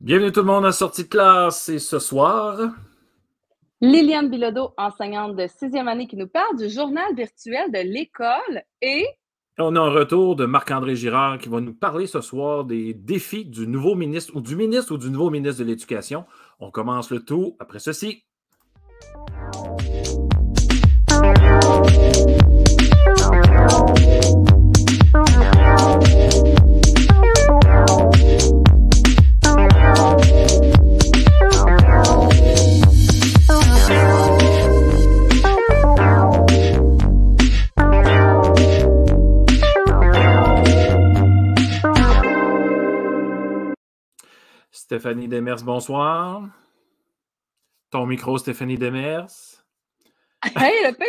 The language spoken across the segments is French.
Bienvenue tout le monde à Sortie de classe et ce soir, Liliane Bilodeau, enseignante de 6e année, qui nous parle du journal virtuel de l'école et on a un retour de Marc-André Girard qui va nous parler ce soir des défis du nouveau ministre ou du nouveau ministre de l'Éducation. On commence le tout après ceci. Stéphanie Demers, bonsoir. Ton micro, Stéphanie Demers. Hey, le pain,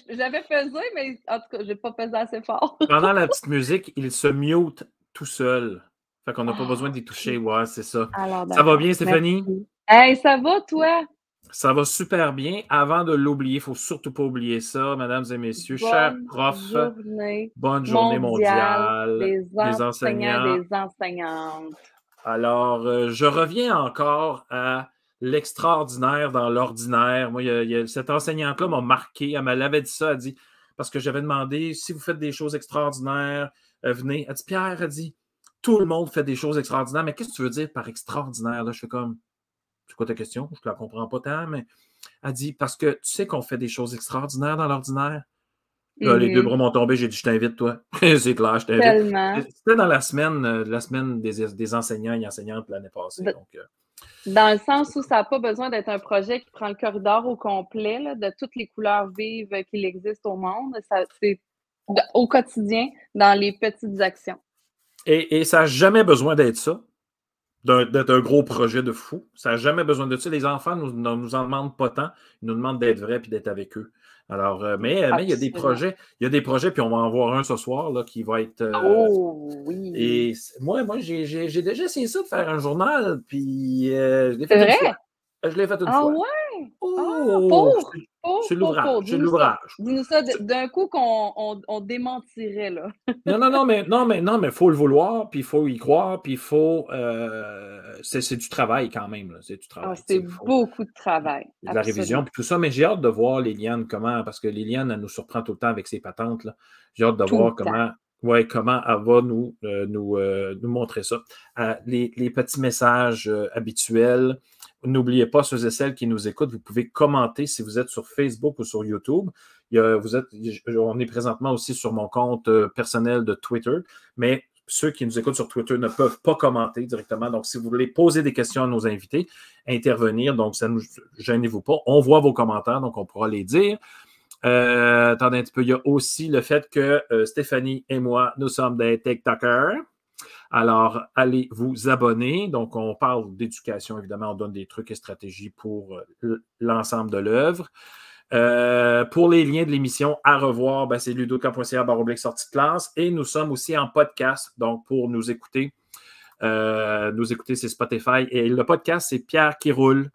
j'avais pesé, mais en tout cas, j'ai pas pesé assez fort. Pendant la petite musique, il se mute tout seul. Fait qu'on n'a pas besoin d'y toucher. Ouais, c'est ça. Alors, Ça va d'accord. bien, Stéphanie? Merci. Hey, ça va, toi? Ça va super bien. Avant de l'oublier, il ne faut surtout pas oublier ça, mesdames et messieurs, chers Bonne profs, journée bonne journée mondiale mondiale des des enseignants et enseignants. des enseignantes. Alors, je reviens encore à l'extraordinaire dans l'ordinaire. Moi, cette enseignante-là m'a marqué. Elle m'avait dit ça. Elle dit, parce que j'avais demandé, si vous faites des choses extraordinaires, venez. Elle dit, Pierre, elle dit, tout le monde fait des choses extraordinaires, mais qu'est-ce que tu veux dire par extraordinaire? Là, je fais comme, c'est quoi ta question? Je ne la comprends pas tant, mais elle dit, parce que tu sais qu'on fait des choses extraordinaires dans l'ordinaire. Là, les deux bras m'ont tombé, j'ai dit, je t'invite, toi. C'est clair, je t'invite. Tellement. C'était dans la semaine des enseignants et enseignantes l'année passée. D- Donc, Dans le sens où ça n'a pas besoin d'être un projet qui prend le corridor au complet, là, de toutes les couleurs vives qu'il existe au monde. C'est au quotidien, dans les petites actions. et ça n'a jamais besoin d'être ça, d'être un gros projet de fou. Ça n'a jamais besoin de ça. Les enfants ne nous en demandent pas tant. Ils nous demandent d'être vrais et d'être avec eux. Alors, mais il y a des projets. Il y a des projets, puis on va en voir un ce soir là, qui va être. Oh oui. Et moi j'ai déjà essayé ça de faire un journal, puis je l'ai C'est fait une vrai? fois. Je l'ai fait une Ah fois. ouais? Ah, Oh, c'est l'ouvrage. C'est Dis-nous ça. l'ouvrage. Dis-nous ça d'un coup qu'on démentirait, là. Non, mais faut le vouloir, puis il faut y croire, puis il faut. C'est du travail quand même. Là. C'est du Ah, travail. c'est Il faut beaucoup de travail. de la révision, Absolument. puis tout ça. Mais j'ai hâte de voir Liliane comment, parce que Liliane, elle nous surprend tout le temps avec ses patentes. Là. J'ai hâte de Tout le voir temps. comment elle va nous montrer ça. Les petits messages habituels. N'oubliez pas, ceux et celles qui nous écoutent, vous pouvez commenter si vous êtes sur Facebook ou sur YouTube. On est présentement aussi sur mon compte personnel de Twitter, mais ceux qui nous écoutent sur Twitter ne peuvent pas commenter directement. Donc, si vous voulez poser des questions à nos invités, intervenir, donc ça nous gênez-vous pas. On voit vos commentaires, donc on pourra les dire. Attendez un petit peu. Il y a aussi le fait que Stéphanie et moi, nous sommes des TikTokers. Alors, allez vous abonner. Donc, on parle d'éducation, évidemment, on donne des trucs et stratégies pour l'ensemble de l'œuvre. Pour les liens de l'émission à revoir, ben, c'est ludoka.ca/sortie de classe. Et nous sommes aussi en podcast. Donc, pour nous écouter, c'est Spotify. Et le podcast, c'est Pierre qui roule.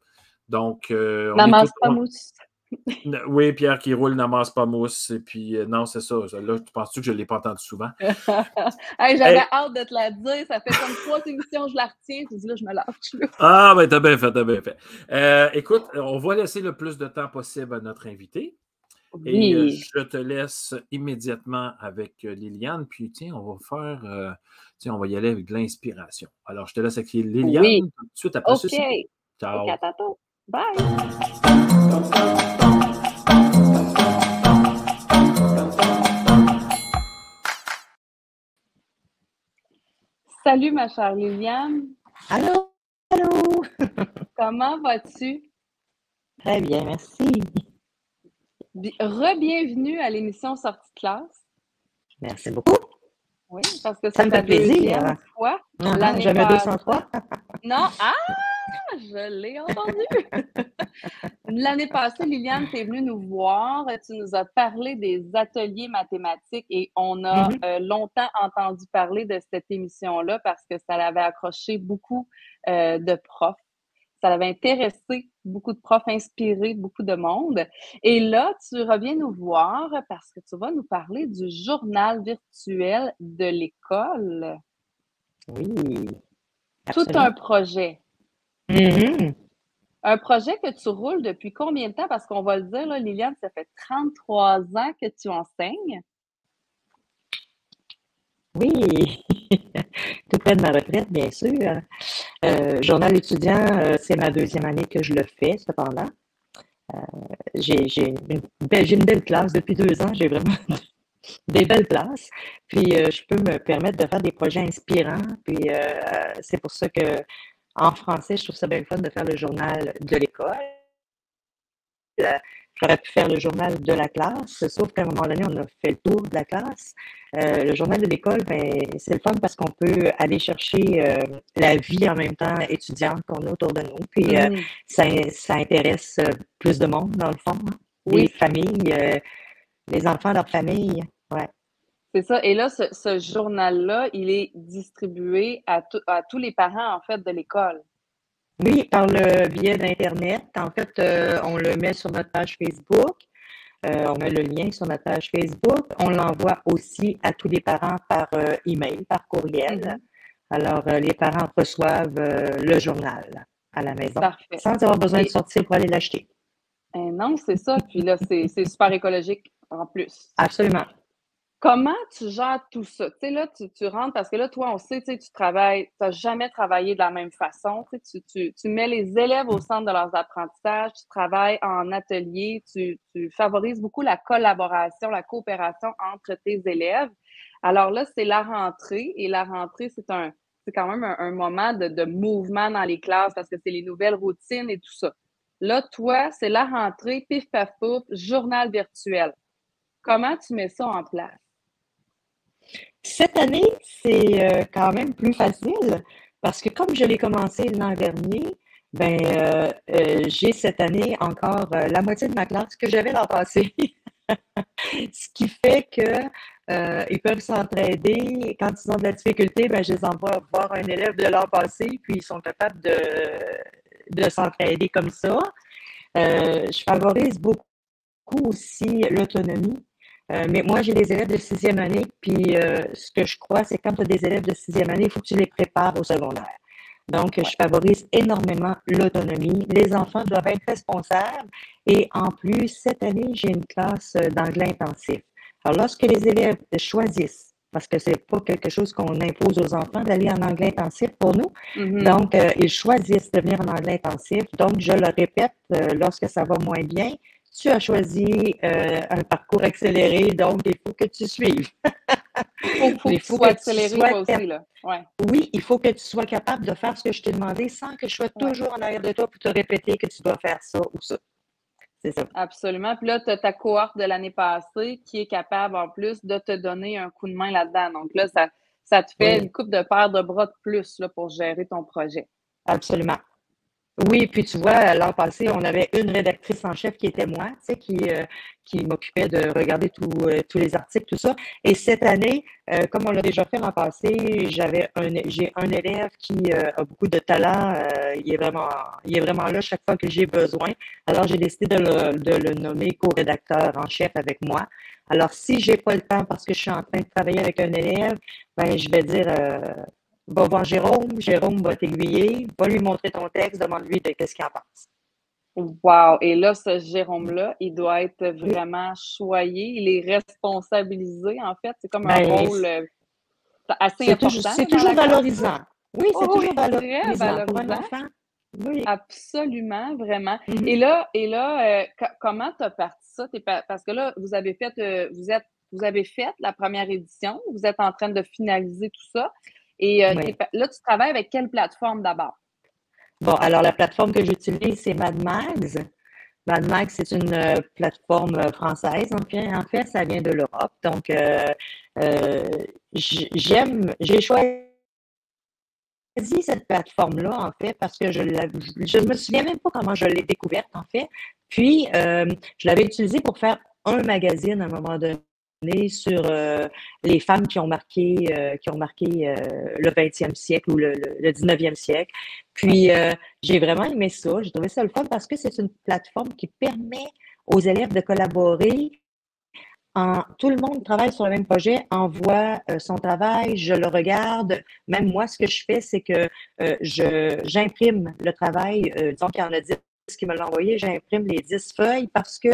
Donc, N'amasse pas mousse. Oui, Pierre qui roule n'amasse pas mousse. Et puis, non, c'est ça. Là, penses-tu que je ne l'ai pas entendu souvent? Hey, j'avais hâte de te la dire. Ça fait comme 3 émissions, je la retiens. Je dis là, je me lâche. Ah, ben, t'as bien fait. Écoute, on va laisser le plus de temps possible à notre invité. Oui. Et je te laisse immédiatement avec Liliane. Puis, tiens, on va faire. On va y aller avec de l'inspiration. Alors, je te laisse avec Liliane tout de suite après ceci. Ciao. OK, à tantôt. Bye. Salut, ma chère Liliane. Allô? Allô? Comment vas-tu? Très bien, merci. Re-bienvenue à l'émission Sortie de classe. Merci beaucoup. Oui, parce que ça me fait plaisir. Fois. Jamais 203. Non? Ah! Je l'ai entendu! L'année passée, Liliane, tu es venue nous voir. Tu nous as parlé des ateliers mathématiques et on a longtemps entendu parler de cette émission-là parce que ça l'avait accroché beaucoup de profs. Ça l'avait intéressé beaucoup de profs, inspiré beaucoup de monde. Et là, tu reviens nous voir parce que tu vas nous parler du journal virtuel de l'école. Oui. tout Absolument. un projet. Mhm. Un projet que tu roules depuis combien de temps? Parce qu'on va le dire, là, Liliane, ça fait 33 ans que tu enseignes. Oui, tout près de ma retraite, bien sûr. Journal étudiant, c'est ma 2e année que je le fais, cependant. J'ai une belle classe depuis 2 ans, j'ai vraiment des belles classes. Puis je peux me permettre de faire des projets inspirants. Puis c'est pour ça que en français, je trouve ça bien le fun de faire le journal de l'école. J'aurais pu faire le journal de la classe, sauf qu'à un moment donné, on a fait le tour de la classe. Le journal de l'école, ben, c'est le fun parce qu'on peut aller chercher la vie en même temps étudiante qu'on a autour de nous. Puis ça intéresse plus de monde, dans le fond. Hein. Les Oui, familles, les enfants, leurs familles. Ouais. c'est ça. Et là, ce journal-là, il est distribué à tous les parents, en fait, de l'école. Oui, par le biais d'Internet. En fait, on le met sur notre page Facebook. On met le lien sur notre page Facebook. On l'envoie aussi à tous les parents par email, par courriel. Mhm. Alors, les parents reçoivent le journal à la maison Parfait. sans avoir besoin de Et sortir pour aller l'acheter. non, c'est ça. Puis là, c'est super écologique en plus. Absolument. Comment tu gères tout ça? Tu sais, là, tu rentres parce que là, toi, on sait, tu sais, tu travailles, tu n'as jamais travaillé de la même façon. Tu sais, tu mets les élèves au centre de leurs apprentissages, tu travailles en atelier, tu favorises beaucoup la collaboration, la coopération entre tes élèves. Alors là, c'est la rentrée et la rentrée, c'est quand même un moment de mouvement dans les classes parce que c'est les nouvelles routines et tout ça. Là, toi, c'est la rentrée, pif paf pouf, journal virtuel. Comment tu mets ça en place? Cette année, c'est quand même plus facile parce que comme je l'ai commencé l'an dernier, ben, j'ai cette année encore la moitié de ma classe que j'avais l'an passé. Ce qui fait que ils peuvent s'entraider. Quand ils ont de la difficulté, ben, je les envoie voir un élève de l'an passé, puis ils sont capables de s'entraider comme ça. Je favorise beaucoup aussi l'autonomie. Mais moi, j'ai des élèves de 6e année, puis ce que je crois, c'est quand tu as des élèves de 6e année, il faut que tu les prépares au secondaire. Donc, je favorise énormément l'autonomie. Les enfants doivent être responsables et en plus, cette année, j'ai une classe d'anglais intensif. Alors, lorsque les élèves choisissent, parce que c'est pas quelque chose qu'on impose aux enfants d'aller en anglais intensif pour nous, donc ils choisissent de venir en anglais intensif. Donc, je le répète, lorsque ça va moins bien, tu as choisi un parcours accéléré, donc il faut que tu suives. Il faut que tu sois accéléré, toi aussi, là. Ouais. Oui, il faut que tu sois capable de faire ce que je t'ai demandé sans que je sois toujours en arrière de toi pour te répéter que tu dois faire ça ou ça. C'est ça. Absolument. Puis là, tu as ta cohorte de l'année passée qui est capable, en plus, de te donner un coup de main là-dedans. Donc là, ça te fait une coupe de paire de bras de plus là, pour gérer ton projet. Absolument. Oui, puis tu vois, l'an passé, on avait une rédactrice en chef qui était moi, tu sais, qui m'occupait de regarder tous les articles, tout ça. Et cette année, comme on l'a déjà fait l'an passé, j'ai un élève qui a beaucoup de talent. Il est vraiment là chaque fois que j'ai besoin. Alors, j'ai décidé de le nommer co-rédacteur en chef avec moi. Alors, si j'ai pas le temps parce que je suis en train de travailler avec un élève, ben, je vais dire, va voir Jérôme, Jérôme va t'aiguiller, va lui montrer ton texte, demande-lui de qu'est-ce qu'il en pense. Wow! Et là, ce Jérôme-là, il doit être vraiment choyé. Il est responsabilisé, en fait. C'est comme un rôle assez important. C'est toujours valorisant. Oui, c'est toujours très valorisant pour un enfant. Oui. Absolument, vraiment. Mm-hmm. Et là, comment tu as parti ça? Parce que là, vous avez fait la première édition, vous êtes en train de finaliser tout ça. Et là, tu travailles avec quelle plateforme d'abord? Bon, alors la plateforme que j'utilise, c'est Mad Mags. Mad Mags, c'est une plateforme française. En fait, ça vient de l'Europe. Donc, j'ai choisi cette plateforme-là, en fait, parce que je me souviens même pas comment je l'ai découverte, en fait. Puis, je l'avais utilisée pour faire un magazine à un moment donné sur les femmes qui ont marqué le 20e siècle ou le 19e siècle. Puis, j'ai vraiment aimé ça. J'ai trouvé ça le fun parce que c'est une plateforme qui permet aux élèves de collaborer tout le monde travaille sur le même projet, envoie son travail, je le regarde. Même moi, ce que je fais, c'est que j'imprime le travail. Disons qu'il y en a 10 qui me l'ont envoyé, j'imprime les 10 feuilles parce que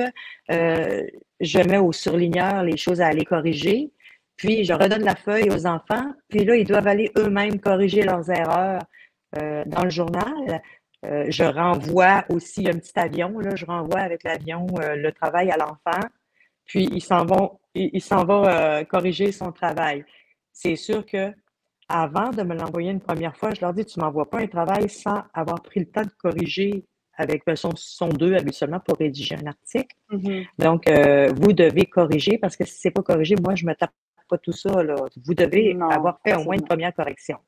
je mets au surligneur les choses à aller corriger. Puis, je redonne la feuille aux enfants. Puis là, ils doivent aller eux-mêmes corriger leurs erreurs dans le journal. Je renvoie aussi un petit avion. Là, je renvoie avec l'avion le travail à l'enfant. Puis, il s'en va corriger son travail. C'est sûr que avant de me l'envoyer une première fois, je leur dis, tu ne m'envoies pas un travail sans avoir pris le temps de corriger avec son 2 habituellement pour rédiger un article. Donc, vous devez corriger parce que si ce n'est pas corrigé, moi, je ne me tape pas tout ça. Là. Vous devez avoir fait au moins une première correction.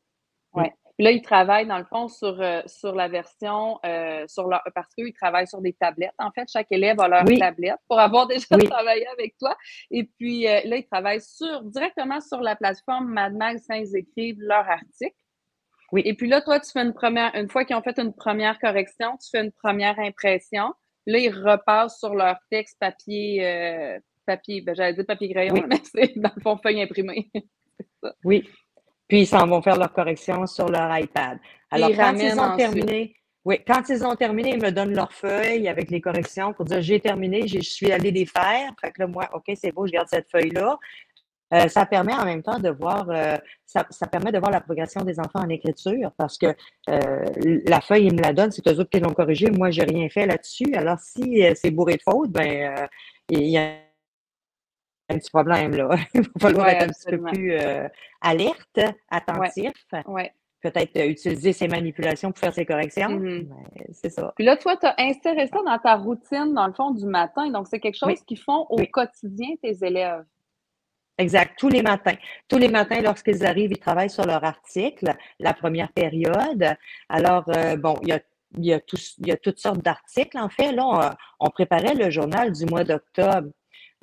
Oui. Là, ils travaillent, dans le fond, sur la version, parce qu'ils travaillent sur des tablettes. En fait, chaque élève a leur tablette pour avoir déjà travaillé avec toi. Et puis, là, ils travaillent directement sur la plateforme Mad Max quand ils écrivent leur article. Oui. Et puis là, toi, tu fais une fois qu'ils ont fait une première correction, tu fais une première impression. Là, ils repassent sur leur texte papier, j'allais dire papier crayon, mais c'est dans le fond feuille imprimée. Oui. Puis, ils s'en vont faire leur correction sur leur iPad. Alors, quand ils ont terminé, ils me donnent leur feuille avec les corrections pour dire j'ai terminé, je suis allée les faire. Fait que là, moi, OK, c'est beau, je garde cette feuille-là. Ça permet en même temps de voir, ça permet de voir la progression des enfants en écriture parce que la feuille, ils me la donnent, c'est eux autres qui l'ont corrigée. Moi, j'ai rien fait là-dessus. Alors, si c'est bourré de fautes, ben, il y a un petit problème, là. Il va falloir être un petit peu plus alerte, attentif. Peut-être utiliser ces manipulations pour faire ces corrections. C'est ça. Puis là, toi, tu as inséré ça dans ta routine, dans le fond, du matin. Donc, c'est quelque chose qu'ils font au quotidien, tes élèves. Exact. Tous les matins. Tous les matins, lorsqu'ils arrivent, ils travaillent sur leur article, la première période. Alors, bon, il y a toutes sortes d'articles. En fait, là, on préparait le journal du mois d'octobre.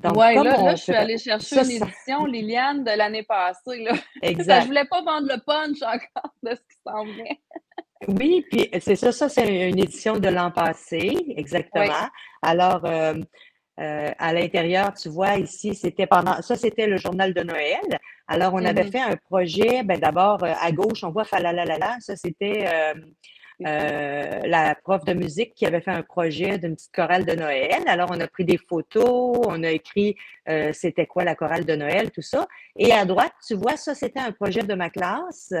Oui, là, je suis allée chercher une édition, Liliane, de l'année passée. Là. Exact. Je ne voulais pas vendre le punch encore de ce qui s'en vient. Oui, puis c'est ça, c'est une édition de l'an passé, exactement. Oui. Alors, à l'intérieur, tu vois, ici, c'était le journal de Noël. Alors, on avait fait un projet, d'abord, à gauche, on voit Falalalala, ça, c'était la prof de musique qui avait fait un projet d'une petite chorale de Noël. Alors, on a pris des photos, on a écrit c'était quoi la chorale de Noël, tout ça. Et à droite, tu vois, ça, c'était un projet de ma classe.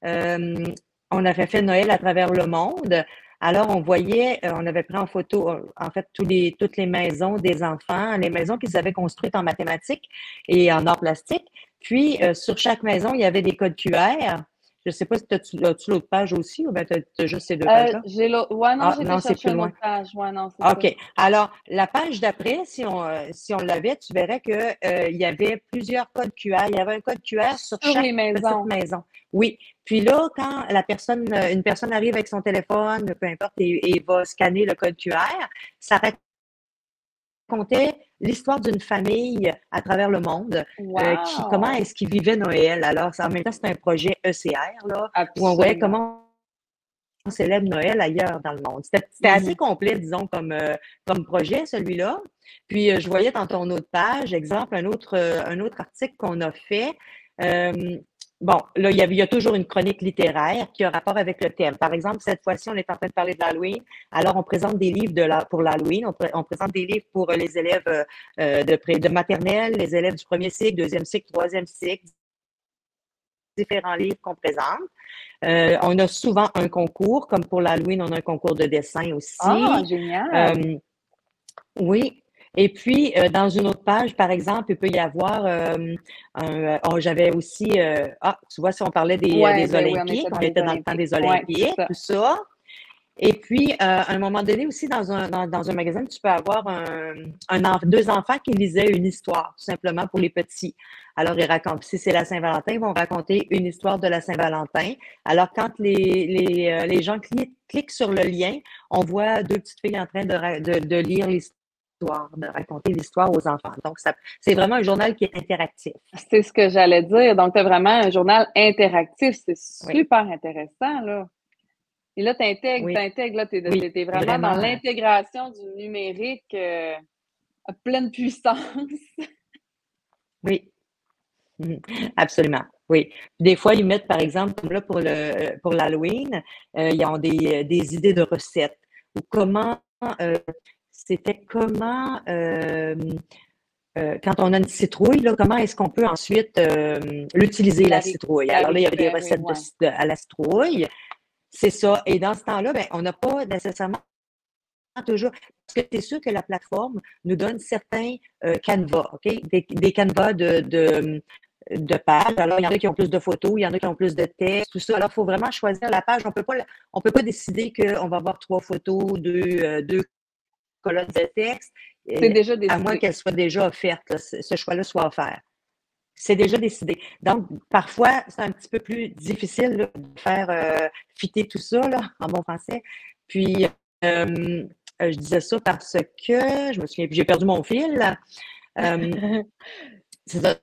On avait fait Noël à travers le monde. Alors, on voyait, on avait pris en photo, en fait, toutes les maisons des enfants, les maisons qu'ils avaient construites en mathématiques et en arts plastiques. Puis, sur chaque maison, il y avait des codes QR. Je ne sais pas si as-tu l'autre page aussi ou bien tu as juste ces deux pages-là? J'ai l'autre. Ouais, non, j'ai cherché l'autre page. Ouais, non, c'est OK. Alors, la page d'après, si on l'avait, tu verrais que il y avait plusieurs codes QR. Il y avait un code QR sur chaque petite maison. Oui. Puis là, quand une personne arrive avec son téléphone, peu importe, et va scanner le code QR, ça racontait l'histoire d'une famille à travers le monde. Comment est-ce qu'ils vivaient Noël. Alors, en même temps, c'est un projet ECR, là, où on voyait comment on célèbre Noël ailleurs dans le monde. C'était assez complet, disons, comme projet, celui-là. Puis, je voyais dans ton autre page, exemple, un autre article qu'on a fait. Bon, là, il y a toujours une chronique littéraire qui a rapport avec le thème. Par exemple, cette fois-ci, on est en train de parler de l'Halloween. Alors, on présente des livres pour l'Halloween. On présente des livres pour les élèves de maternelle, les élèves du premier cycle, deuxième cycle, troisième cycle, différents livres qu'on présente. On a souvent un concours, comme pour l'Halloween, on a un concours de dessin aussi. Ah, génial! Oui. Et puis, dans une autre page, par exemple, il peut y avoir j'avais aussi tu vois, si on parlait des Olympiques, on était dans le temps des Olympiques, tout ça. Et puis, à un moment donné aussi, dans un magasin, tu peux avoir deux enfants qui lisaient une histoire, tout simplement pour les petits. Alors, ils racontent, si c'est la Saint-Valentin, ils vont raconter une histoire de la Saint-Valentin. Alors, quand les gens cliquent sur le lien, on voit deux petites filles en train de lire l'histoire, de raconter l'histoire aux enfants. Donc, c'est vraiment un journal qui est interactif. C'est ce que j'allais dire. Donc, tu as vraiment un journal interactif. C'est super intéressant, là. Et là, tu intègres, là, tu es vraiment dans l'intégration du numérique à pleine puissance. Oui. Absolument, oui. Des fois, ils mettent, par exemple, comme là pour l'Halloween, ils ont des idées de recettes. Ou comment, c'était comment, quand on a une citrouille, là, comment est-ce qu'on peut ensuite l'utiliser, la citrouille? Alors là, il y avait des recettes à la citrouille. C'est ça. Et dans ce temps-là, ben, on n'a pas nécessairement toujours. Parce que c'est sûr que la plateforme nous donne certains canevas, OK? Des canevas de pages. Alors, il y en a qui ont plus de photos, il y en a qui ont plus de texte, tout ça. Alors, il faut vraiment choisir la page. On peut pas décider qu'on va avoir 3 photos, deux colonnes de texte. C'est déjà décidé. À moins qu'elles soient déjà offertes, là, ce choix-là soit offert. C'est déjà décidé. Donc, parfois, c'est un petit peu plus difficile là, de faire fitter tout ça, là, en bon français. Puis, je disais ça parce que, je me souviens, j'ai perdu mon fil. C'est ça.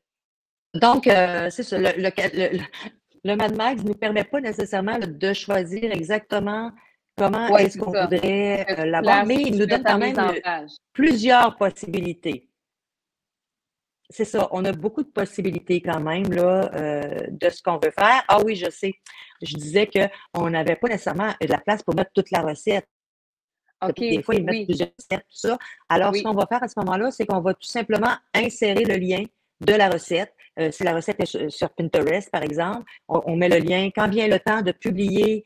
Donc, c'est ça. Le Mad Max ne nous permet pas nécessairement là, de choisir exactement comment est-ce qu'on voudrait l'avoir, mais il nous donne quand même plusieurs possibilités. C'est ça, on a beaucoup de possibilités quand même là, de ce qu'on veut faire. Ah oui, je sais. Je disais qu'on n'avait pas nécessairement de la place pour mettre toute la recette. Okay, des fois, ils mettent plusieurs recettes, tout ça. Alors, ce qu'on va faire à ce moment-là, c'est qu'on va tout simplement insérer le lien de la recette. Si la recette est sur Pinterest, par exemple, on met le lien. Quand vient le temps de publier,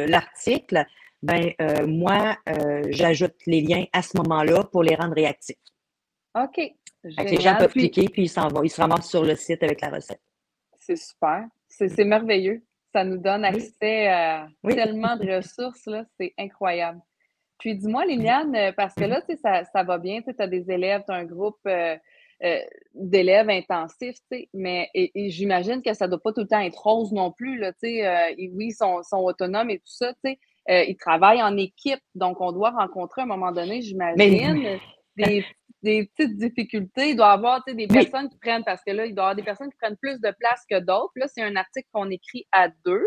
l'article, ben moi, j'ajoute les liens à ce moment-là pour les rendre réactifs. OK. Les gens peuvent cliquer, puis ils se ramassent sur le site avec la recette. C'est super. C'est merveilleux. Ça nous donne accès à tellement de ressources, là. C'est incroyable. Puis dis-moi, Liliane, parce que là, tu sais, ça va bien, tu as des élèves, tu as un groupe d'élèves intensifs, tu sais, mais et j'imagine que ça ne doit pas tout le temps être rose non plus, là, tu sais. Oui, ils sont autonomes et tout ça, tu sais. Ils travaillent en équipe, donc on doit rencontrer à un moment donné, j'imagine, des petites difficultés. Il doit y avoir des personnes qui prennent, parce que là, il doit y avoir des personnes qui prennent plus de place que d'autres. Là, c'est un article qu'on écrit à 2.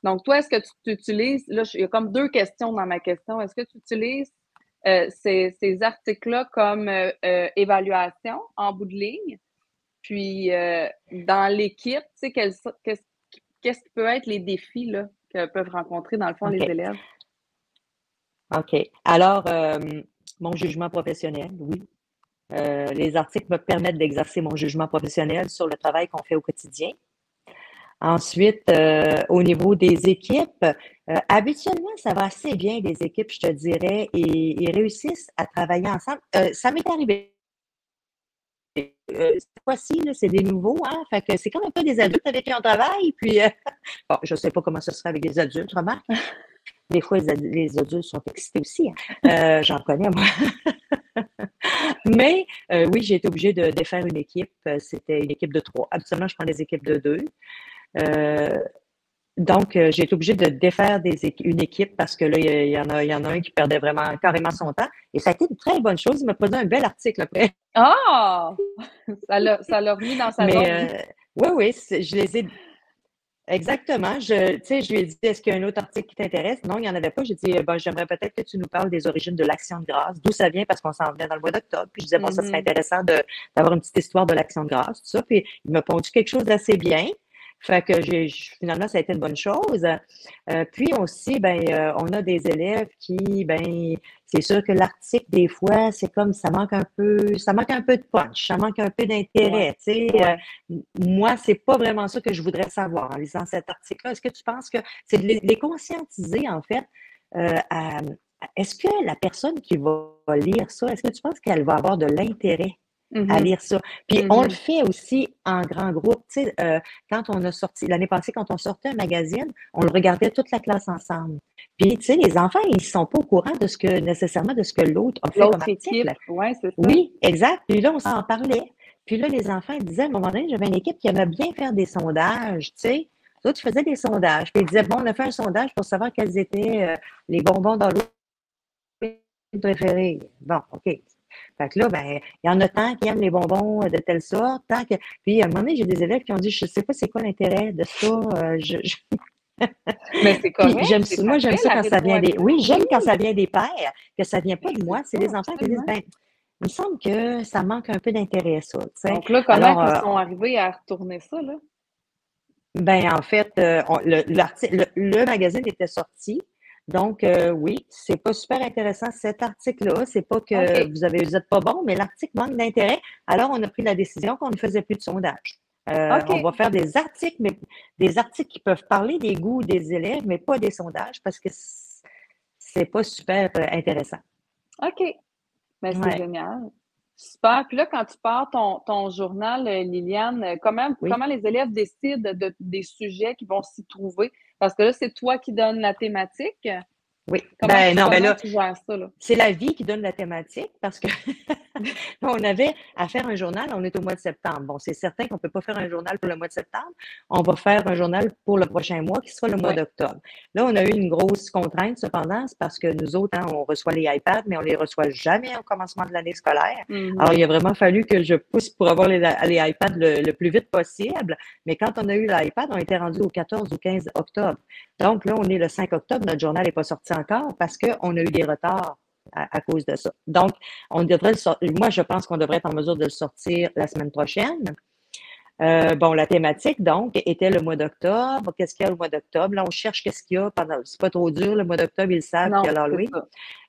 Donc, toi, est-ce que tu utilises, là, il y a comme 2 questions dans ma question. Est-ce que tu utilises ces articles-là comme évaluation en bout de ligne? Puis, dans l'équipe, tu sais, qu'est-ce qui peut être les défis là, que peuvent rencontrer, dans le fond, les élèves? OK. Alors, mon jugement professionnel, oui. Les articles me permettent d'exercer mon jugement professionnel sur le travail qu'on fait au quotidien. Ensuite, au niveau des équipes, habituellement, ça va assez bien, les équipes, je te dirais, et ils réussissent à travailler ensemble. Ça m'est arrivé. Cette fois-ci, c'est des nouveaux, hein? Fait que c'est comme un peu des adultes avec qui on travaille. Puis, bon, je ne sais pas comment ça serait avec des adultes, remarque. Des fois, les adultes sont excités aussi. Hein? J'en connais, moi. Mais oui, j'ai été obligée de défaire une équipe. C'était une équipe de 3. Habituellement, je prends des équipes de 2. Donc, j'ai été obligée de défaire une équipe parce que là, il y en a un qui perdait vraiment carrément son temps. Et ça a été une très bonne chose. Il m'a produit un bel article après. Ah! Ça l'a remis dans sa zone. Oui, je les ai... Exactement. Je lui ai dit, est-ce qu'il y a un autre article qui t'intéresse? Non, il n'y en avait pas. J'ai dit, j'aimerais peut-être que tu nous parles des origines de l'Action de grâce, d'où ça vient, parce qu'on s'en venait dans le mois d'octobre. Puis je disais, ça serait intéressant d'avoir une petite histoire de l'Action de grâce, tout ça. Puis il m'a pondu quelque chose d'assez bien. Fait que finalement, ça a été une bonne chose. Puis aussi, on a des élèves qui, c'est sûr que l'article, des fois, c'est comme ça manque un peu de punch, ça manque un peu d'intérêt. Tu sais, moi, c'est pas vraiment ça que je voudrais savoir en lisant cet article-là. Est-ce que tu penses que c'est de les conscientiser, en fait, est-ce que la personne qui va lire ça, est-ce que tu penses qu'elle va avoir de l'intérêt à lire ça? Puis on le fait aussi en grand groupe. Tu sais, quand on a sorti, l'année passée, quand on sortait un magazine, on le regardait toute la classe ensemble. Puis, tu sais, les enfants, ils ne sont pas au courant nécessairement de ce que l'autre a fait comme article. Ouais, c'est ça. Oui, exact. Puis là, on s'en parlait. Puis là, les enfants, ils disaient, à un moment donné, j'avais une équipe qui aimait bien faire des sondages, tu sais. D'autres faisaient des sondages. Puis ils disaient, bon, on a fait un sondage pour savoir quels étaient les bonbons dans l'eau préférés. Bon, OK. Fait que là, il y en a tant qui aiment les bonbons de telle sorte, tant que... Puis, à un moment donné, j'ai des élèves qui ont dit, je ne sais pas c'est quoi l'intérêt de ça. Mais c'est correct. Moi, j'aime ça quand ça vient des... Oui, j'aime quand ça vient des pères, que ça ne vient pas de moi. C'est les enfants qui disent, Il me semble que ça manque un peu d'intérêt, ça, tu sais. Donc là, comment Alors, ils sont arrivés à retourner ça, là? ben, en fait, le magazine était sorti. Donc, oui, c'est pas super intéressant cet article-là. C'est pas que OK. vous êtes pas bon, mais l'article manque d'intérêt. Alors, on a pris la décision qu'on ne faisait plus de sondage. On va OK. faire des articles, mais des articles qui peuvent parler des goûts des élèves, mais pas des sondages parce que c'est pas super intéressant. OK. Mais c'est Ouais, génial. Super. Puis là, quand tu pars ton journal, Liliane, comment oui. les élèves décident des sujets qui vont s'y trouver? Parce que là, c'est toi qui donnes la thématique. Oui. Ben non, ben Comment là, tu gères ça, là? c'est la vie qui donne la thématique parce que on avait à faire un journal, on est au mois de septembre. Bon, c'est certain qu'on ne peut pas faire un journal pour le mois de septembre. On va faire un journal pour le prochain mois qui sera le mois Oui. d'octobre. Là, on a eu une grosse contrainte cependant, c'est parce que nous autres, hein, on reçoit les iPads, mais on ne les reçoit jamais au commencement de l'année scolaire. Alors, il a vraiment fallu que je pousse pour avoir les iPads le plus vite possible. Mais quand on a eu l'iPad, on était rendu au 14 ou 15 octobre. Donc là, on est le 5 octobre, notre journal n'est pas sorti encore parce qu'on a eu des retards à cause de ça. Donc, on devrait moi, je pense qu'on devrait être en mesure de le sortir la semaine prochaine. Bon, la thématique, donc, était le mois d'octobre. Qu'est-ce qu'il y a le mois d'octobre? Là, on cherche qu'est-ce qu'il y a pendant. C'est pas trop dur, le mois d'octobre, ils savent qu'il y a Non, c'est l'Halloween.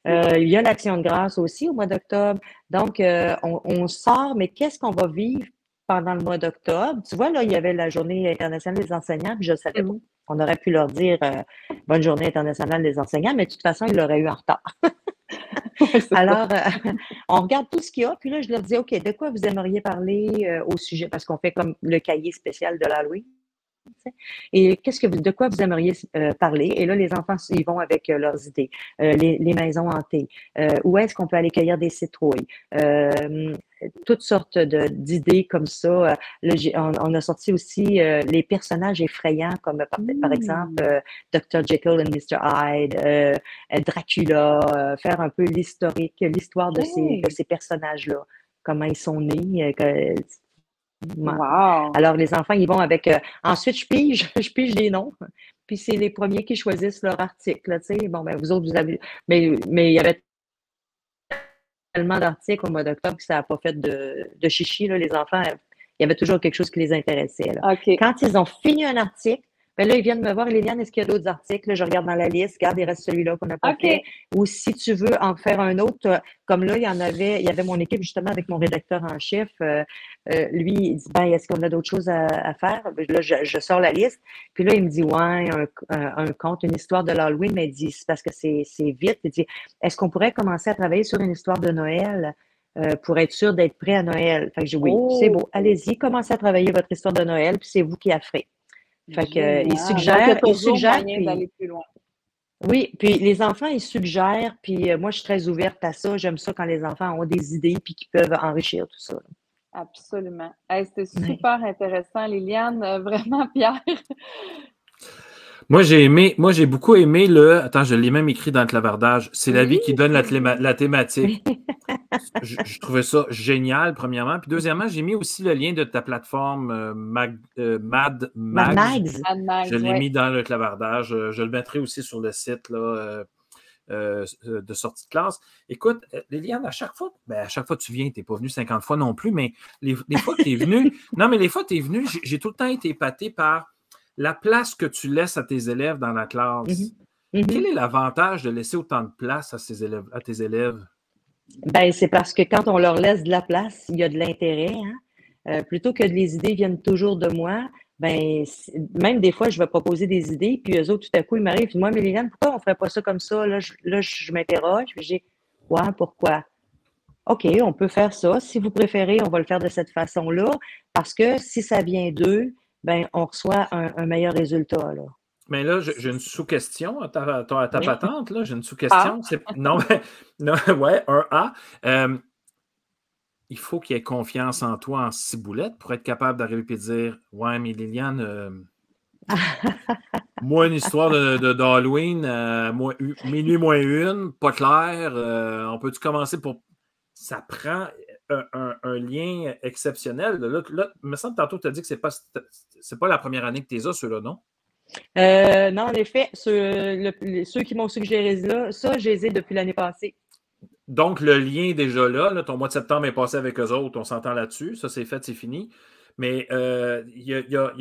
ça. Il y a l'Action de grâce aussi au mois d'octobre. Donc, on sort, mais qu'est-ce qu'on va vivre pendant le mois d'octobre? Tu vois, là, il y avait la Journée internationale des enseignants, puis je ne savais pas. On aurait pu leur dire Bonne Journée internationale des enseignants, mais de toute façon, ils l'auraient eu en retard. Alors, on regarde tout ce qu'il y a, puis là, je leur dis, OK, de quoi vous aimeriez parler au sujet, parce qu'on fait comme le cahier spécial de l'Halloween. Et de quoi vous aimeriez parler? Et là, les enfants, ils vont avec leurs idées. Les maisons hantées. Où est-ce qu'on peut aller cueillir des citrouilles? Toutes sortes d'idées comme ça. Là, on a sorti aussi les personnages effrayants, comme par exemple Dr. Jekyll and Mr. Hyde, Dracula, faire un peu l'histoire de ces personnages-là, comment ils sont nés. Wow! Alors, les enfants, ils vont avec. Ensuite, je pige des noms. Puis c'est les premiers qui choisissent leur article. Tu sais. Bon, ben, vous autres, vous avez. Mais il y avait tellement d'articles au mois d'octobre que ça n'a pas fait de chichi. Là, les enfants, il y avait toujours quelque chose qui les intéressait. Là. OK. Quand ils ont fini un article, ben là, ils viennent me voir, Liliane, est-ce qu'il y a d'autres articles? Là, je regarde dans la liste, regarde, il reste celui-là qu'on n'a pas fait. Ou si tu veux en faire un autre, comme là, il y avait mon équipe justement avec mon rédacteur en chef. Lui, il dit, ben, est-ce qu'on a d'autres choses à faire? Là, je sors la liste. Puis là, il me dit, ouais, un conte, une histoire de l'Halloween, mais il dit, c'est parce que c'est vite. Il dit, est-ce qu'on pourrait commencer à travailler sur une histoire de Noël? Pour être sûr d'être prêt à Noël. Fait que je dis, oui, c'est beau, allez-y, commencez à travailler votre histoire de Noël, puis c'est vous qui la ferez. Fait que, ils suggèrent, moyen puis d'aller plus loin. oui, puis les enfants, ils suggèrent, puis moi, je suis très ouverte à ça. J'aime ça quand les enfants ont des idées puis qu'ils peuvent enrichir tout ça. Absolument. Hey, c'était super intéressant, Liliane. Vraiment, Pierre. Moi, j'ai beaucoup aimé attends, je l'ai même écrit dans le clavardage. C'est la vie qui donne la thématique. Je trouvais ça génial, premièrement. Puis deuxièmement, j'ai mis aussi le lien de ta plateforme Mad Mags. Je l'ai mis dans le clavardage. Je le mettrai aussi sur le site là, de sortie de classe. Écoute, Liliane, à chaque fois tu viens, tu n'es pas venue 50 fois non plus, mais les fois que tu es venue, j'ai tout le temps été épaté par la place que tu laisses à tes élèves dans la classe. Quel est l'avantage de laisser autant de place à tes élèves? Ben, c'est parce que quand on leur laisse de la place, il y a de l'intérêt. Hein? Plutôt que les idées viennent toujours de moi, ben, même des fois, je vais proposer des idées, puis eux autres, tout à coup, ils m'arrivent, ils disent, moi, mais Liliane, pourquoi on ne ferait pas ça comme ça? Là, je m'interroge, puis j'ai, ouais, pourquoi? OK, on peut faire ça. Si vous préférez, on va le faire de cette façon-là, parce que si ça vient d'eux, ben, on reçoit un meilleur résultat, là. Mais là, j'ai une sous-question à ta patente. Là. J'ai une sous-question. Non, ouais, un A. Il faut qu'il y ait confiance en toi en ciboulette pour être capable d'arriver et de dire ouais, mais Liliane, moi, une histoire d'Halloween, minuit moins une, pas clair. On peut-tu commencer pour. Ça prend un lien exceptionnel. Là, il me semble que tantôt, tu as dit que c'est pas la première année que tu les as, ceux-là, non? Non, en effet, ceux qui m'ont suggéré ça, je les ai depuis l'année passée. Donc, le lien est déjà là. Ton mois de septembre est passé avec eux autres. On s'entend là-dessus. Ça, c'est fait, c'est fini. Mais il y a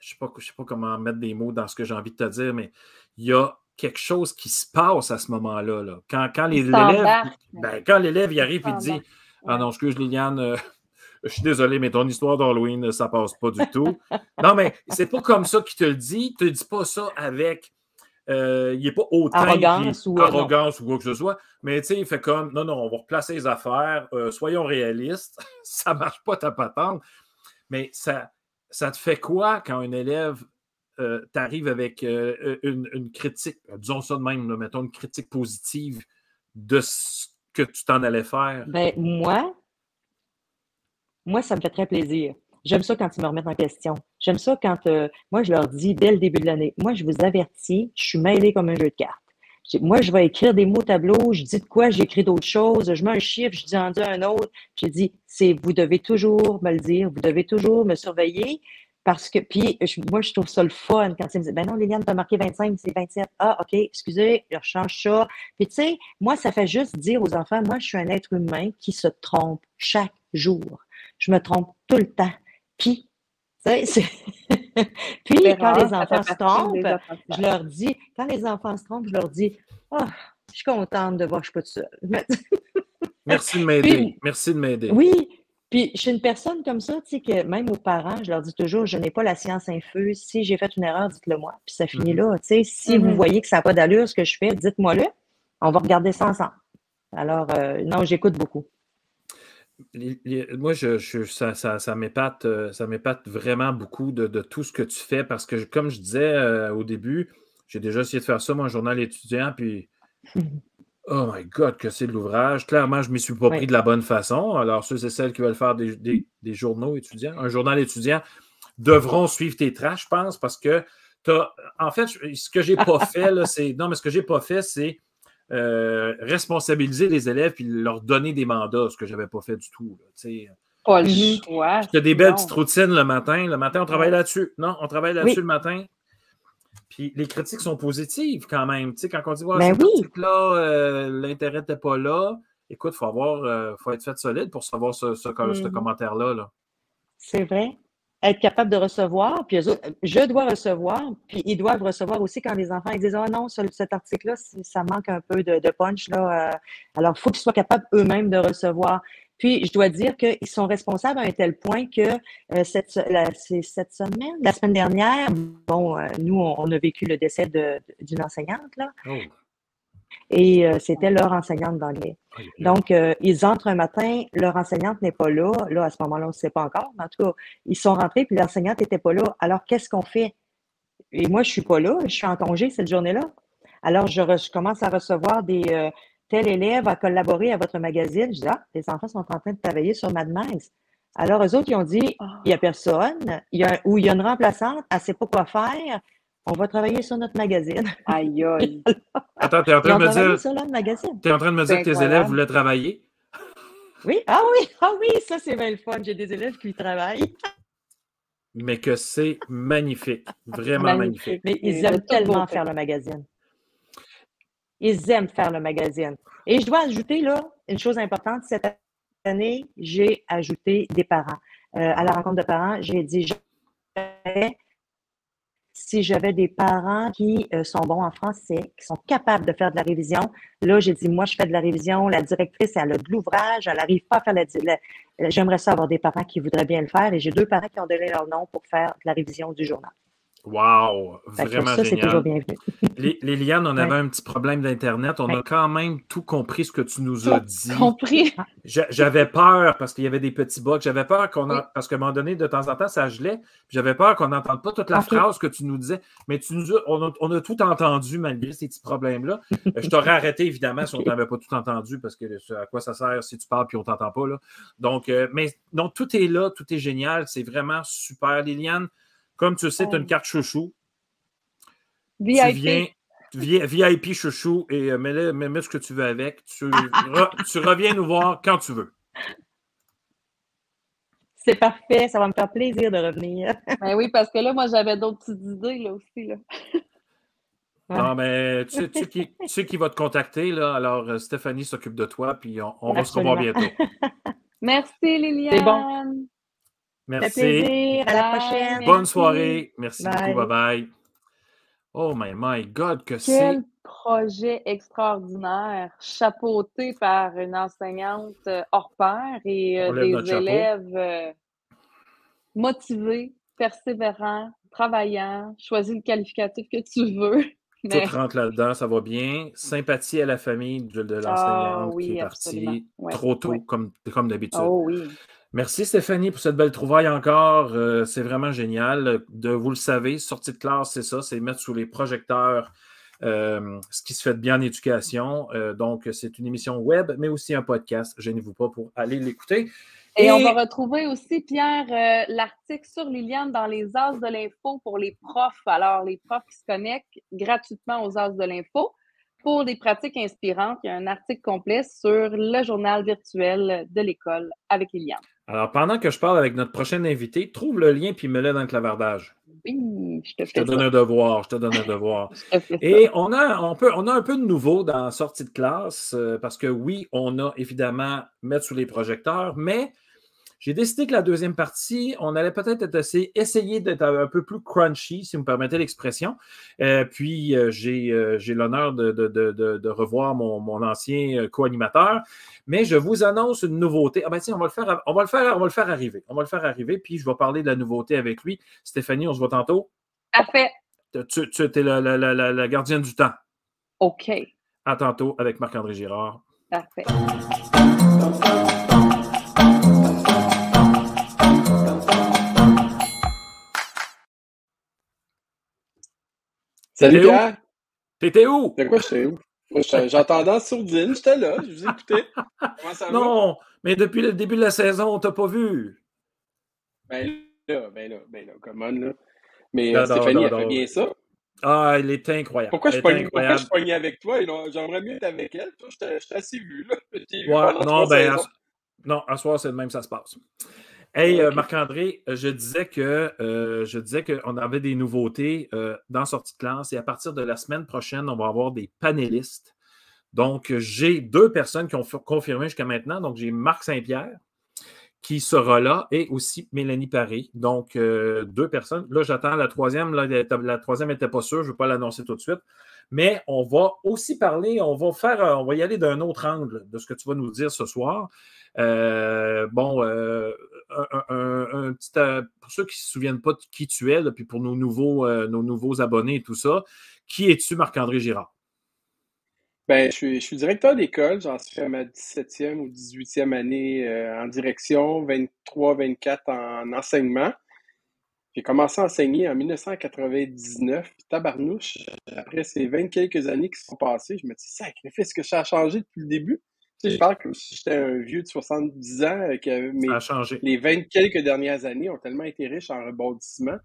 je ne sais pas comment mettre des mots dans ce que j'ai envie de te dire, mais il y a quelque chose qui se passe à ce moment-là. Là. Quand l'élève il arrive et dit Ah non, excuse Liliane, je suis désolé, mais ton histoire d'Halloween, ça passe pas du tout. Non, mais c'est pas comme ça qu'il te le dit. Il ne te dit pas ça avec. Il n'est pas hautain, arrogance ou quoi que ce soit. Mais tu sais, il fait comme non, on va replacer les affaires, soyons réalistes. Ça ne marche pas ta patente. Mais ça te fait quoi quand un élève t'arrive avec une critique, disons ça de même, là, mettons une critique positive de ce que tu t'en allais faire? Ben, moi, ça me fait très plaisir. J'aime ça quand ils me remettent en question. J'aime ça quand, moi, je leur dis dès le début de l'année, moi, je vous avertis, je suis mêlée comme un jeu de cartes. Moi, je vais écrire des mots au tableau, je dis de quoi, j'écris d'autres choses, je mets un chiffre, je dis en dis un autre. J'ai dit, vous devez toujours me le dire, vous devez toujours me surveiller. Parce que, puis, moi, je trouve ça le fun quand ils me disent, ben non, Liliane, t'as marqué 25, c'est 27. Ah, OK, excusez, je change ça. Puis, tu sais, moi, ça fait juste dire aux enfants, moi, je suis un être humain qui se trompe chaque jour. Je me trompe tout le temps. Puis, tu sais, puis quand les enfants se trompent, je leur dis, ah, je suis contente de voir que je ne suis pas toute seule. Merci de m'aider. Merci de m'aider. Oui, puis je suis une personne comme ça, tu sais, que même aux parents, je leur dis toujours, je n'ai pas la science infuse. Si j'ai fait une erreur, dites-le moi. Puis ça finit là. Tu sais, si vous voyez que ça n'a pas d'allure ce que je fais, dites-moi-le. On va regarder ça ensemble. Alors, non, j'écoute beaucoup. Moi, ça m'épate vraiment beaucoup de tout ce que tu fais parce que, comme je disais au début, j'ai déjà essayé de faire ça, mon journal étudiant, puis oh my God, que c'est de l'ouvrage. Clairement, je ne m'y suis pas pris de la bonne façon. Alors, ceux et celles qui veulent faire des journaux étudiants, un journal étudiant, devront suivre tes traces, je pense, parce que en fait, ce que j'ai pas fait, là, c'est responsabiliser les élèves et leur donner des mandats, ce que je n'avais pas fait du tout. Pas le choix. J'ai des belles petites routines le matin. Le matin, on travaille là-dessus. Non, on travaille là-dessus le matin. Puis les critiques sont positives quand même. Tu sais, quand on dit cet article-là, l'intérêt n'était pas là, écoute, il faut être fait solide pour savoir ce commentaire-là. Là. C'est vrai. Être capable de recevoir, puis eux autres, je dois recevoir, puis ils doivent recevoir aussi quand les enfants ils disent « Ah non, cet article-là, ça manque un peu de punch. » là. Alors, il faut qu'ils soient capables eux-mêmes de recevoir. Puis, je dois dire qu'ils sont responsables à un tel point que la semaine dernière, bon, nous, on a vécu le décès d'une enseignante, là. Oh. Et c'était leur enseignante d'anglais. Donc, ils entrent un matin, leur enseignante n'est pas là. Là, à ce moment-là, on ne sait pas encore. Mais en tout cas, ils sont rentrés, puis l'enseignante n'était pas là. Alors, qu'est-ce qu'on fait? Et moi, je ne suis pas là. Je suis en congé cette journée-là. Alors, je commence à recevoir tel élève a collaboré à votre magazine. Je dis, les enfants sont en train de travailler sur Mad Max. Alors, eux autres, ils ont dit, il n'y a personne, ou il y a une remplaçante, elle ne sait pas quoi faire. On va travailler sur notre magazine. Aïe, aïe. Attends, tu es en train de me dire que tes élèves voulaient travailler? Oui, ça c'est bien le fun. J'ai des élèves qui travaillent. Mais que c'est magnifique, vraiment magnifique. Mais ils aiment tellement faire le magazine. Ils aiment faire le magazine. Et je dois ajouter là une chose importante. Cette année, j'ai ajouté des parents. À la rencontre de parents, j'ai dit si j'avais des parents qui sont bons en français, qui sont capables de faire de la révision, là, j'ai dit, moi, je fais de la révision, la directrice, elle a de l'ouvrage, elle n'arrive pas à faire j'aimerais ça avoir des parents qui voudraient bien le faire, et j'ai 2 parents qui ont donné leur nom pour faire de la révision du journal. Wow! Vraiment ça, génial. C'est toujours bienvenu. Liliane, on avait un petit problème d'Internet. On a quand même tout compris ce que tu nous as dit. Compris. J'avais peur parce qu'il y avait des petits bugs. J'avais peur parce qu'à un moment donné, de temps en temps, ça gelait. J'avais peur qu'on n'entende pas toute la phrase que tu nous disais. Mais on a tout entendu malgré ces petits problèmes-là. Je t'aurais arrêté, évidemment, si on n'avait pas tout entendu parce que à quoi ça sert si tu parles et on ne t'entend pas. Là. Donc, tout est là, tout est génial. C'est vraiment super. Liliane, comme tu sais, tu as une carte chouchou. VIP. Tu viens VIP chouchou et mets ce que tu veux avec. Tu reviens nous voir quand tu veux. C'est parfait, ça va me faire plaisir de revenir. Ben oui, parce que là, moi, j'avais d'autres petites idées là aussi. Là. Non, mais tu sais qui va te contacter, là. Alors, Stéphanie s'occupe de toi, puis on va se revoir Absolument. bientôt. Merci, C'est bon. Liliane. Ça fait Merci. plaisir. À la Bye, prochaine. Bonne merci. soirée. Merci beaucoup. Bye. Bye-bye. Oh my God, que Quel c'est. projet extraordinaire, chapeauté par une enseignante hors pair et On lève notre des chapeau. élèves motivés, persévérants, travaillants, choisis le qualificatif que tu veux. Tout Mais rentre là-dedans, ça va bien. Sympathie à la famille de l'enseignante qui est oui, absolument. partie Ouais, trop tôt, ouais. comme d'habitude. Oh oui. Merci Stéphanie pour cette belle trouvaille encore. C'est vraiment génial. Vous le savez, sortie de classe, c'est ça, c'est mettre sous les projecteurs ce qui se fait de bien en éducation. Donc, c'est une émission web, mais aussi un podcast. Gênez-vous pas pour aller l'écouter. Et on va retrouver aussi, Pierre, l'article sur Liliane dans les As de l'info pour les profs. Alors, les profs qui se connectent gratuitement aux As de l'info pour des pratiques inspirantes. Il y a un article complet sur le journal virtuel de l'école avec Liliane. Alors, pendant que je parle avec notre prochaine invité, trouve le lien puis mets-le dans le clavardage. Oui, je te Je te donne un devoir. Je te donne un devoir. Je te fais Et ça. on a un peu de nouveau dans la sortie de classe parce que oui, on a évidemment mettre sous les projecteurs, mais j'ai décidé que la deuxième partie, on allait peut-être essayer d'être un peu plus crunchy, si vous me permettez l'expression. Puis, j'ai l'honneur de revoir mon ancien co-animateur. Mais je vous annonce une nouveauté. Ah ben tiens, on va le faire arriver. On va le faire arriver, puis je vais parler de la nouveauté avec lui. Stéphanie, on se voit tantôt. Parfait. Tu es la gardienne du temps. OK. À tantôt avec Marc-André Girard. Parfait. Salut Pierre! T'étais où? De quoi j'étais où? Moi, j'entendais en sourdine, j'étais là, je vous écoutais. Comment ça va? Non, mais depuis le début de la saison, on t'a pas vu. Ben là, come on, là. Mais Stéphanie, elle fait bien ça. Ah, elle est incroyable. Pourquoi je pognais avec toi? J'aimerais mieux être avec elle. Toi, je t'ai assez vu, là. Non, à soir, c'est le même, ça se passe. Hey, okay. Marc-André, je disais qu'on avait des nouveautés dans Sortie de classe et à partir de la semaine prochaine, on va avoir des panélistes. Donc, j'ai 2 personnes qui ont confirmé jusqu'à maintenant. Donc, j'ai Marc Saint-Pierre qui sera là et aussi Mélanie Paré. Donc, 2 personnes. Là, j'attends la troisième. Là, la troisième n'était pas sûre. Je ne vais pas l'annoncer tout de suite. Mais on va aussi parler, on va y aller d'un autre angle de ce que tu vas nous dire ce soir. Un petit, pour ceux qui ne se souviennent pas de qui tu es, là, puis pour nos nouveaux abonnés et tout ça, qui es-tu, Marc-André Girard? Ben, je suis directeur d'école, j'en suis à ma 17e ou 18e année en direction, 23-24 en enseignement. J'ai commencé à enseigner en 1999, tabarnouche. Après ces 20 quelques années qui sont passées, je me dis, sacrifice, que ça a changé depuis le début. Tu sais, je parle comme si j'étais un vieux de 70 ans, ça a changé. Les 20 quelques dernières années ont tellement été riches en rebondissement.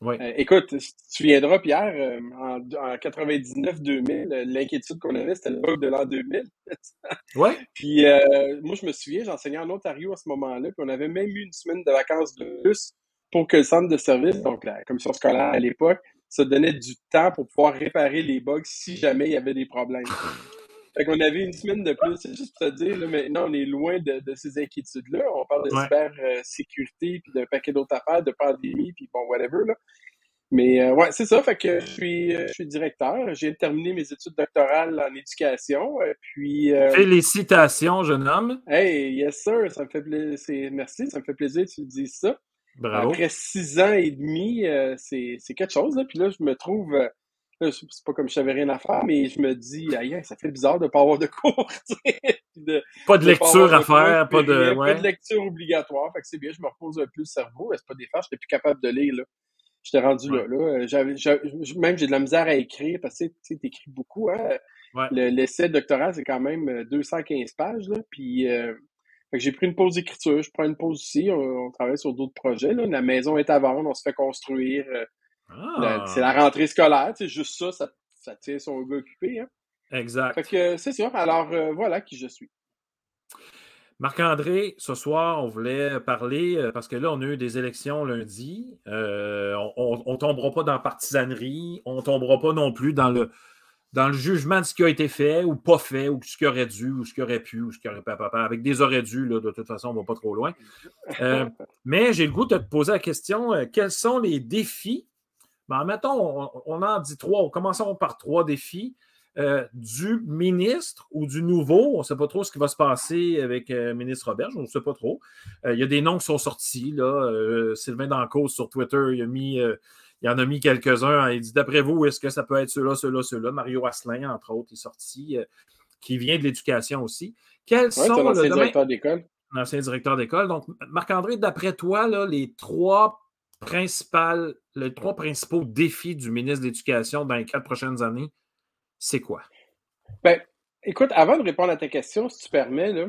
Oui. Écoute, tu te souviendras, Pierre, en 99-2000, l'inquiétude qu'on avait, c'était le bug de l'an 2000. Oui. Puis moi, je me souviens, j'enseignais en Ontario à ce moment-là, puis on avait même eu une semaine de vacances de plus pour que le centre de service, donc la commission scolaire à l'époque, se donnait du temps pour pouvoir réparer les bugs si jamais il y avait des problèmes. Fait qu'on avait une semaine de plus, c'est juste pour te dire, là, maintenant on est loin de ces inquiétudes-là. On parle de cybersécurité, puis d'un paquet d'autres affaires, de pandémie, puis bon, whatever, là. Mais ouais, c'est ça, fait que je suis directeur. J'ai terminé mes études doctorales en éducation, puis... Félicitations, jeune homme! Hey, yes sir, ça me fait plaisir, merci, ça me fait plaisir que tu me dises ça. Bravo. Après 6 ans et demi, c'est quelque chose, là. Puis là, je me trouve... là, c'est pas comme je savais rien à faire, mais je me dis, aïe, ça fait bizarre de pas avoir de cours, pas de lecture à faire, pas de lecture obligatoire. Fait que c'est bien, je me repose un peu le cerveau. C'est pas des farces, j'étais plus capable de lire, là. J'étais rendu là. Même j'ai de la misère à écrire parce que tu écris beaucoup, hein. Ouais. L'essai doctoral, c'est quand même 215 pages, là. Puis fait que j'ai pris une pause d'écriture. Je prends une pause ici. On travaille sur d'autres projets, là. La maison est à vendre, on se fait construire. C'est la rentrée scolaire, tu sais, juste ça tient son gars occupé, hein. Exact. Fait que c'est sûr. Alors, voilà qui je suis. Marc-André, ce soir, on voulait parler, parce que là, on a eu des élections lundi. On ne tombera pas dans la partisanerie, on ne tombera pas non plus dans le jugement de ce qui a été fait ou pas fait, ou ce qui aurait dû, ou ce qui aurait pu, ou ce qui aurait pas. Avec des aurait dû, là, de toute façon, on ne va pas trop loin. Mais j'ai le goût de te poser la question, quels sont les défis? Ben, mettons, on en dit 3. Commençons par 3 défis. Du ministre ou du nouveau, on ne sait pas trop ce qui va se passer avec le ministre Roberge, on ne sait pas trop. Il y a des noms qui sont sortis. Là. Sylvain Dancause sur Twitter, il en a mis quelques-uns. Il dit, d'après vous, est-ce que ça peut être ceux-là, ceux-là, ceux-là? Mario Asselin, entre autres, est sorti, qui vient de l'éducation aussi. Quels sont c'est l'ancien directeur d'école. L'ancien directeur d'école. Donc, Marc-André, d'après toi, là, les trois principaux défis du ministre de l'Éducation dans les 4 prochaines années, c'est quoi? Ben, écoute, avant de répondre à ta question, si tu permets, là,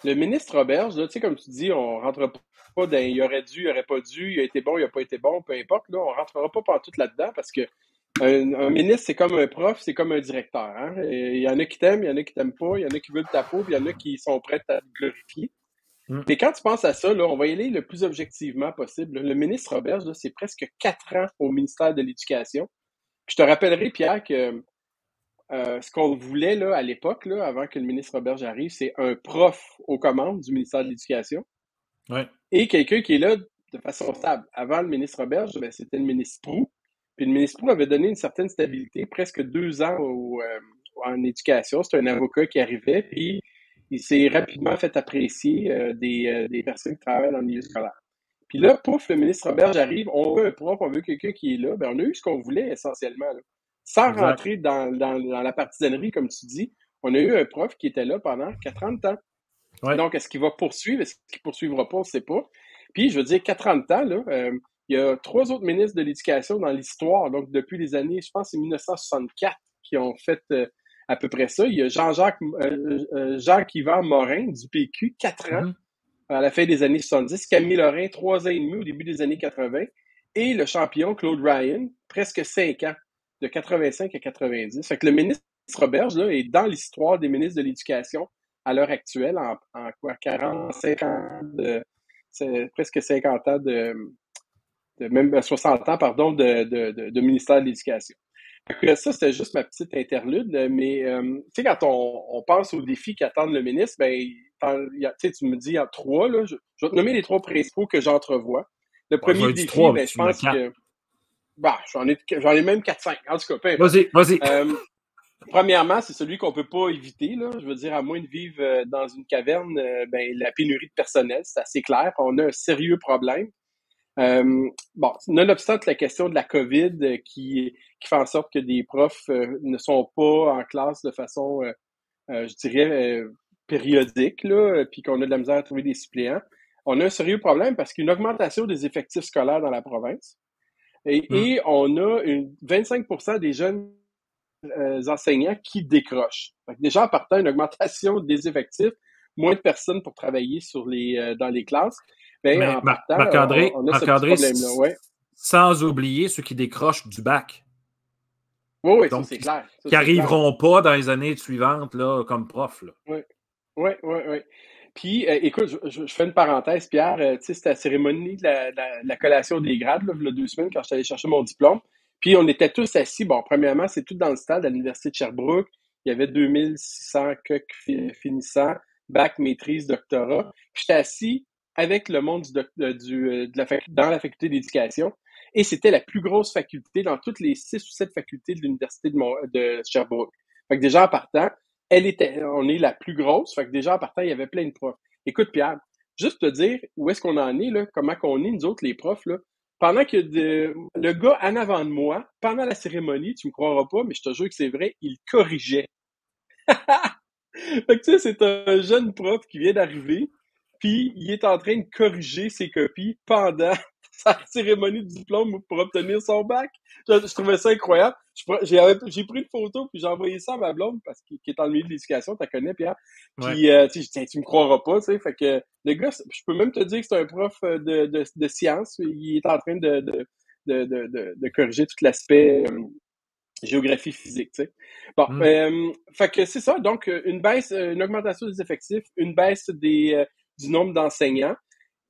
le ministre Roberge, tu sais, comme tu dis, on ne rentre pas dans il aurait dû, il n'aurait pas dû, il a été bon, il n'a pas été bon, peu importe, là, on ne rentrera pas partout là-dedans parce que un ministre, c'est comme un prof, c'est comme un directeur. Hein? Il y en a qui t'aiment, il y en a qui t'aiment pas, il y en a qui veulent ta peau, puis il y en a qui sont prêts à te glorifier. Mais quand tu penses à ça, là, on va y aller le plus objectivement possible. Le ministre Roberge, là, c'est presque 4 ans au ministère de l'Éducation. Puis je te rappellerai, Pierre, que ce qu'on voulait là, à l'époque, là, avant que le ministre Roberge arrive, c'est un prof aux commandes du ministère de l'Éducation et quelqu'un qui est là de façon stable. Avant le ministre Roberge, ben, c'était le ministre Proulx. Puis le ministre Proulx avait donné une certaine stabilité, presque 2 ans en éducation. C'était un avocat qui arrivait, puis il s'est rapidement fait apprécier des personnes qui travaillent dans le milieu scolaire. Puis là, pouf, le ministre Roberge arrive, on veut un prof, on veut quelqu'un qui est là. Ben, on a eu ce qu'on voulait essentiellement. Là. Sans rentrer dans la partisanerie, comme tu dis, on a eu un prof qui était là pendant 4 ans de temps. Ouais. Donc, est-ce qu'il va poursuivre? Est-ce qu'il ne poursuivra pas? On ne sait pas. Puis, je veux dire, 4 ans de temps, là, il y a 3 autres ministres de l'Éducation dans l'histoire, donc depuis les années, je pense, c'est 1964, qui ont fait à peu près ça. Il y a Jacques-Yvan Morin du PQ, 4 ans, à la fin des années 70. Camille Lorrain, 3 ans et demi au début des années 80. Et le champion, Claude Ryan, presque 5 ans, de 85 à 90. Fait que le ministre Roberge là, est dans l'histoire des ministres de l'Éducation à l'heure actuelle, en quoi, 45 ans, presque 50 ans même 60 ans, pardon, de ministère de l'Éducation. Ça, c'était juste ma petite interlude, mais tu sais, quand on pense aux défis qu'attendent le ministre, ben, tu me dis, il y a 3, là, je vais te nommer les 3 principaux que j'entrevois. Le premier défi, 3, ben, je pense que... Bah, j'en ai même 4-5, en tout cas, peu importe. Vas-y. Premièrement, c'est celui qu'on peut pas éviter, là. Je veux dire, à moins de vivre dans une caverne, ben, la pénurie de personnel, c'est assez clair. On a un sérieux problème. Nonobstant la question de la COVID qui fait en sorte que des profs ne sont pas en classe de façon, je dirais, périodique, là, puis qu'on a de la misère à trouver des suppléants, on a un sérieux problème parce qu'il y a une augmentation des effectifs scolaires dans la province et on a 25% des jeunes enseignants qui décrochent. Fait que déjà, en partant, une augmentation des effectifs, moins de personnes pour travailler dans les classes. Ben, mais Marc-André, on a ce problème-là, ouais. Sans oublier ceux qui décrochent du bac. Oui, donc, ça, c'est clair. Ça, qui n'arriveront pas dans les années suivantes là, comme prof. Oui. Puis, écoute, je fais une parenthèse, Pierre. Tu sais, c'était la cérémonie de la collation des grades, là, il y a 2 semaines, quand je suis allé chercher mon diplôme. Puis, on était tous assis. Bon, premièrement, c'est tout dans le stade à l'Université de Sherbrooke. Il y avait 2600 finissants, bac, maîtrise, doctorat. Puis, j'étais assis avec le monde dans la faculté d'éducation. Et c'était la plus grosse faculté dans toutes les 6 ou 7 facultés de l'Université de Sherbrooke. Fait que déjà, en partant, on est la plus grosse. Fait que déjà, en partant, il y avait plein de profs. Écoute, Pierre, juste te dire où est-ce qu'on en est, là, comment qu'on est, nous autres, les profs, là. Pendant que le gars en avant de moi, pendant la cérémonie, tu me croiras pas, mais je te jure que c'est vrai, il corrigeait. Fait que tu sais, c'est un jeune prof qui vient d'arriver, puis il est en train de corriger ses copies pendant sa cérémonie de diplôme pour obtenir son bac. Je trouvais ça incroyable. J'ai pris une photo, puis j'ai envoyé ça à ma blonde, parce qu'il est en milieu de l'éducation, tu la connais, Pierre. Puis, tu me croiras pas, tu sais. Fait que le gars, je peux même te dire que c'est un prof de sciences. Il est en train de corriger tout l'aspect géographie physique, tu sais. Bon, fait que c'est ça. Donc, une augmentation des effectifs, une baisse du nombre d'enseignants.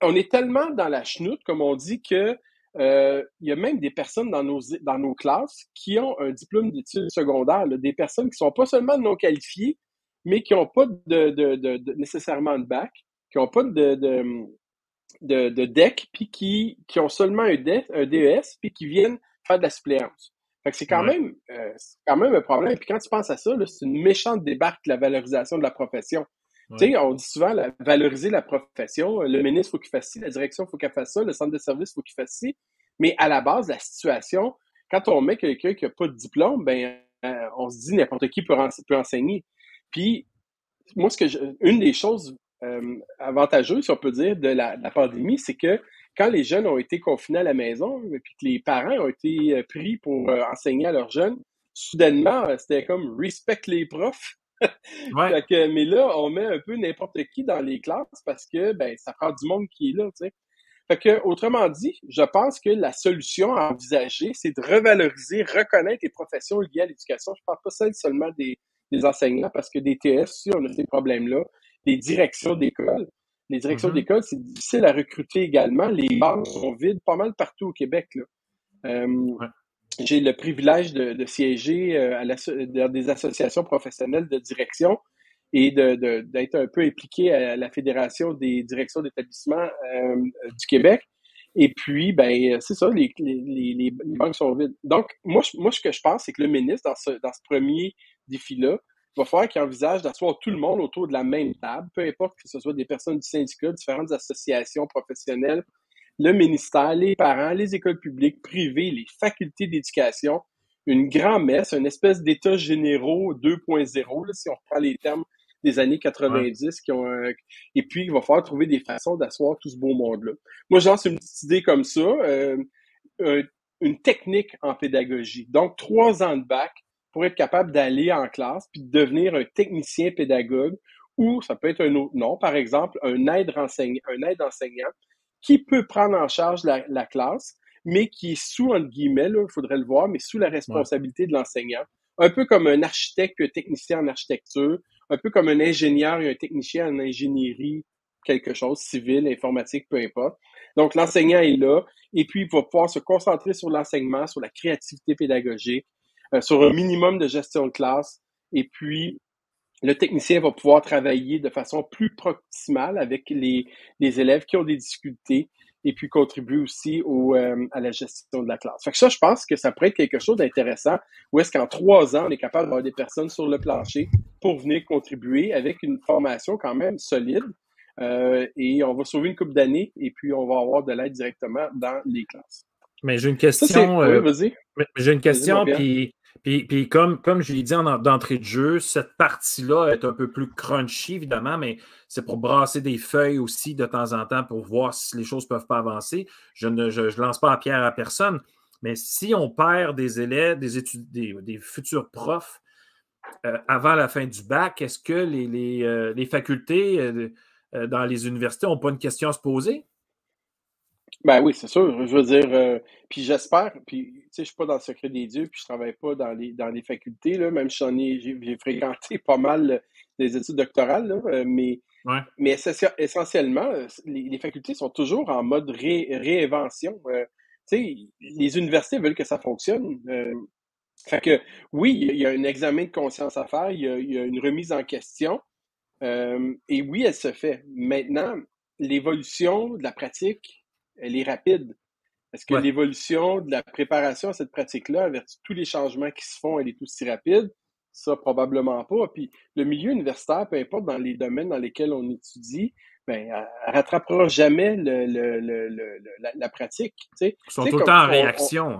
On est tellement dans la chenoute, comme on dit, que il y a même des personnes dans nos classes qui ont un diplôme d'études secondaires, là, des personnes qui sont pas seulement non qualifiées, mais qui n'ont pas nécessairement de bac, qui n'ont pas de DEC, puis qui ont seulement un DES, puis qui viennent faire de la suppléance. Fait que c'est quand même un problème. Puis quand tu penses à ça, là, c'est une méchante débarque, la valorisation de la profession. Ouais. Tu sais, on dit souvent valoriser la profession. Le ministre, il faut qu'il fasse ci, la direction, il faut qu'elle fasse ça, le centre de service, il faut qu'il fasse ci. Mais à la base, la situation, quand on met quelqu'un qui n'a pas de diplôme, on se dit n'importe qui peut enseigner. Puis, moi, une des choses avantageuses, si on peut dire, de la pandémie, c'est que quand les jeunes ont été confinés à la maison, et puis que les parents ont été pris pour enseigner à leurs jeunes, soudainement, c'était comme « respect les profs ». Ouais. Mais là, on met un peu n'importe qui dans les classes parce que ça prend du monde qui est là, tu sais. Fait que, autrement dit, je pense que la solution à envisager, c'est de revaloriser, reconnaître les professions liées à l'éducation. Je ne parle pas seulement des enseignants, parce que des TS aussi, on a ces problèmes-là. Des directions d'école. Les directions d'école, c'est difficile à recruter également. Les bancs sont vides pas mal partout au Québec, là. J'ai le privilège de siéger dans des associations professionnelles de direction et d'être un peu impliqué à la Fédération des directions d'établissements du Québec. Et puis, c'est ça, les banques sont vides. Donc, moi, ce que je pense, c'est que le ministre, dans ce premier défi-là, il va falloir qu'il envisage d'asseoir tout le monde autour de la même table, peu importe que ce soit des personnes du syndicat, différentes associations professionnelles, le ministère, les parents, les écoles publiques, privées, les facultés d'éducation, une grande messe, une espèce d'état généraux 2.0, là, si on reprend les termes des années 90, et puis il va falloir trouver des façons d'asseoir tout ce beau monde-là. Moi, je lance une petite idée comme ça, une technique en pédagogie. Donc, 3 ans de bac pour être capable d'aller en classe puis de devenir un technicien pédagogue, ou ça peut être un autre nom, par exemple, un aide-enseignant qui peut prendre en charge la classe, mais qui est sous, entre guillemets, il faudrait le voir, mais sous la responsabilité de l'enseignant. Un peu comme un architecte et un technicien en architecture, un peu comme un ingénieur et un technicien en ingénierie, quelque chose, civil, informatique, peu importe. Donc, l'enseignant est là, et puis il va pouvoir se concentrer sur l'enseignement, sur la créativité pédagogique, sur un minimum de gestion de classe, et puis le technicien va pouvoir travailler de façon plus proximale avec les élèves qui ont des difficultés et puis contribuer aussi à la gestion de la classe. Fait que ça, je pense que ça pourrait être quelque chose d'intéressant où est-ce qu'en 3 ans, on est capable d'avoir des personnes sur le plancher pour venir contribuer avec une formation quand même solide et on va sauver une couple d'années et puis on va avoir de l'aide directement dans les classes. Mais j'ai une question. Oui, vas-y. J'ai une question, puis comme je l'ai dit d'entrée de jeu, cette partie-là est un peu plus crunchy, évidemment, mais c'est pour brasser des feuilles aussi de temps en temps pour voir si les choses ne peuvent pas avancer. Je ne lance pas la pierre à personne, mais si on perd des élèves, des futurs profs avant la fin du bac, est-ce que les facultés dans les universités n'ont pas une question à se poser? Ben oui, c'est sûr. Je veux dire, puis j'espère, puis tu sais, je suis pas dans le secret des dieux, puis je travaille pas dans les facultés, là, même si j'ai fréquenté pas mal des études doctorales, là, mais essentiellement, les facultés sont toujours en mode réinvention. Tu sais, les universités veulent que ça fonctionne. Fait que oui, il y a un examen de conscience à faire, il y a une remise en question, et oui, elle se fait. Maintenant, l'évolution de la pratique, elle est rapide. Est-ce que l'évolution de la préparation à cette pratique-là, avec tous les changements qui se font, elle est aussi rapide? Ça, probablement pas. Puis le milieu universitaire, peu importe dans les domaines dans lesquels on étudie, elle rattrapera jamais la pratique. Tu sais. Ils sont tout le temps en réaction.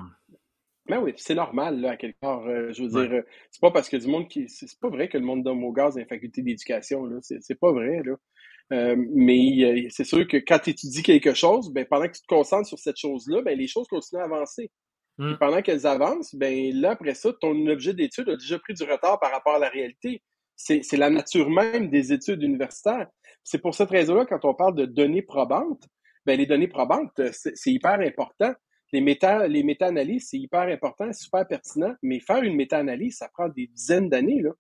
Ben oui, c'est normal, là, à quelque part. Je veux dire, c'est pas parce que du monde c'est pas vrai que le monde donne au gaz dans les facultés d'éducation, là. C'est pas vrai, là. Mais c'est sûr que quand tu étudies quelque chose, pendant que tu te concentres sur cette chose-là, les choses continuent à avancer. Puis pendant qu'elles avancent, là, après ça, ton objet d'étude a déjà pris du retard par rapport à la réalité. C'est la nature même des études universitaires. C'est pour cette raison-là, quand on parle de données probantes, les données probantes, c'est hyper important. les méta-analyses, c'est hyper important, super pertinent, mais faire une méta-analyse, ça prend des dizaines d'années, là.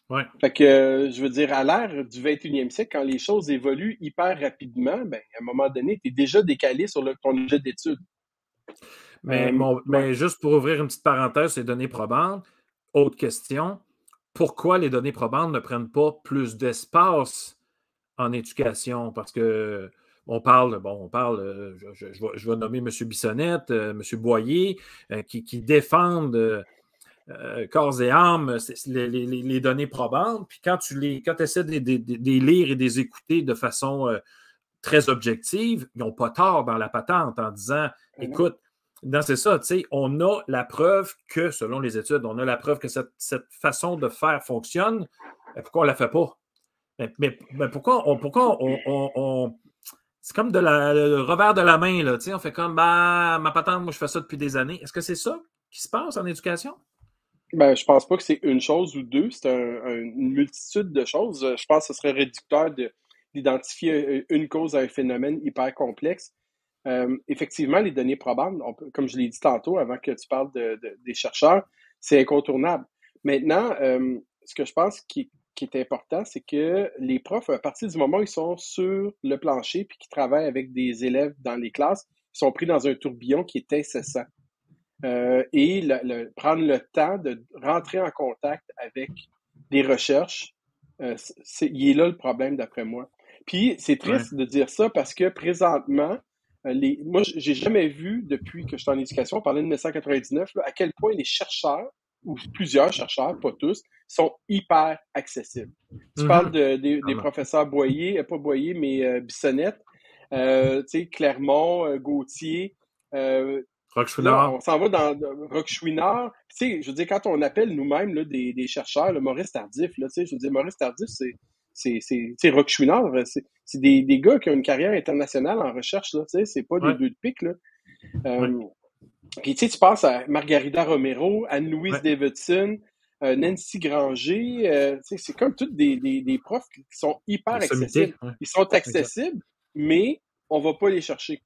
Ouais. Fait que, je veux dire, à l'ère du 21e siècle, quand les choses évoluent hyper rapidement, ben, à un moment donné, tu es déjà décalé sur ton objet d'étude. Mais juste pour ouvrir une petite parenthèse, les données probantes, autre question, pourquoi les données probantes ne prennent pas plus d'espace en éducation? Parce que on parle, je vais nommer M. Bissonnette, M. Boyer, qui défendent corps et âme les données probantes, puis quand tu essaies de les lire et de les écouter de façon très objective, ils n'ont pas tort dans la patente en disant, écoute, non, c'est ça, tu sais, on a la preuve que, selon les études, on a la preuve que cette façon de faire fonctionne. Pourquoi on ne la fait pas? Mais pourquoi on c'est comme le revers de la main, là, tu sais, on fait comme, ma patente, moi, je fais ça depuis des années. Est-ce que c'est ça qui se passe en éducation? Ben, je pense pas que c'est une chose ou deux, c'est une multitude de choses. Je pense que ce serait réducteur d'identifier une cause à un phénomène hyper complexe. Effectivement, les données probantes, comme je l'ai dit tantôt avant que tu parles des chercheurs, c'est incontournable. Maintenant, ce que je pense qui est important, c'est que les profs, à partir du moment où ils sont sur le plancher puis qu'ils travaillent avec des élèves dans les classes, ils sont pris dans un tourbillon qui est incessant. Et prendre le temps de rentrer en contact avec les recherches, il est là le problème d'après moi. Puis c'est triste de dire ça parce que présentement, moi j'ai jamais vu depuis que je suis en éducation, on parlait de 1999, là, à quel point les chercheurs, ou plusieurs chercheurs, pas tous, sont hyper accessibles. Tu parles des professeurs Boyer, pas Boyer, mais Bissonnette, tu sais, Clermont, Gauthier, là, on s'en va dans Roch Chouinard. Tu sais, je veux dire, quand on appelle nous-mêmes là, des chercheurs, le Maurice Tardif, là, tu sais, je veux dire, Maurice Tardif, c'est Roch Chouinard, c'est des gars qui ont une carrière internationale en recherche, là, tu sais, c'est pas des deux de pique, là. Puis, tu sais, tu penses à Margarida Romero, Anne-Louise Davidson, Nancy Granger, tu sais, c'est comme toutes des profs qui sont hyper accessibles. Ils sont accessibles, mais on va pas les chercher.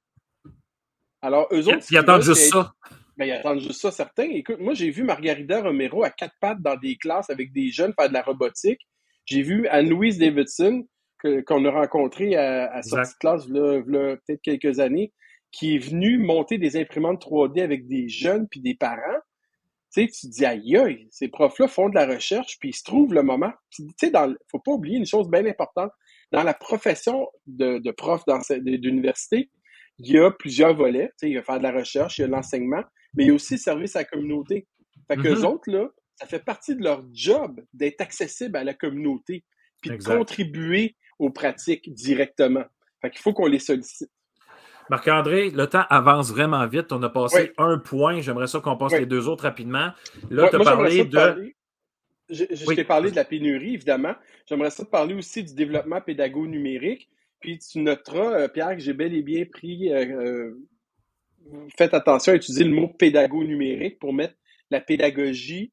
Alors, eux autres... Ils attendent juste ça. Ben, ils attendent juste ça, certains. Écoute, moi, j'ai vu Margarida Romero à 4 pattes dans des classes avec des jeunes faire de la robotique. J'ai vu Anne-Louise Davidson, qu'on a rencontrée à sortie de classe, là, peut-être quelques années, qui est venue monter des imprimantes 3D avec des jeunes puis des parents. Tu sais, tu te dis, aïe, ces profs-là font de la recherche, puis ils se trouvent le moment. Tu sais, faut pas oublier une chose bien importante. Dans la profession de prof d'université, il y a plusieurs volets. Tu sais, il y a faire de la recherche, il y a l'enseignement, mais il y a aussi le service à la communauté. Fait qu'eux autres, là, ça fait partie de leur job d'être accessible à la communauté, puis de contribuer aux pratiques directement. Fait qu'il faut qu'on les sollicite. Marc-André, le temps avance vraiment vite. On a passé un point. J'aimerais ça qu'on passe les deux autres rapidement. Là, tu as parlé de... Je t'ai parlé de la pénurie, évidemment. J'aimerais ça te parler aussi du développement pédago-numérique. Puis tu noteras, Pierre, que j'ai bel et bien pris... faites attention à utiliser le mot pédago-numérique pour mettre la pédagogie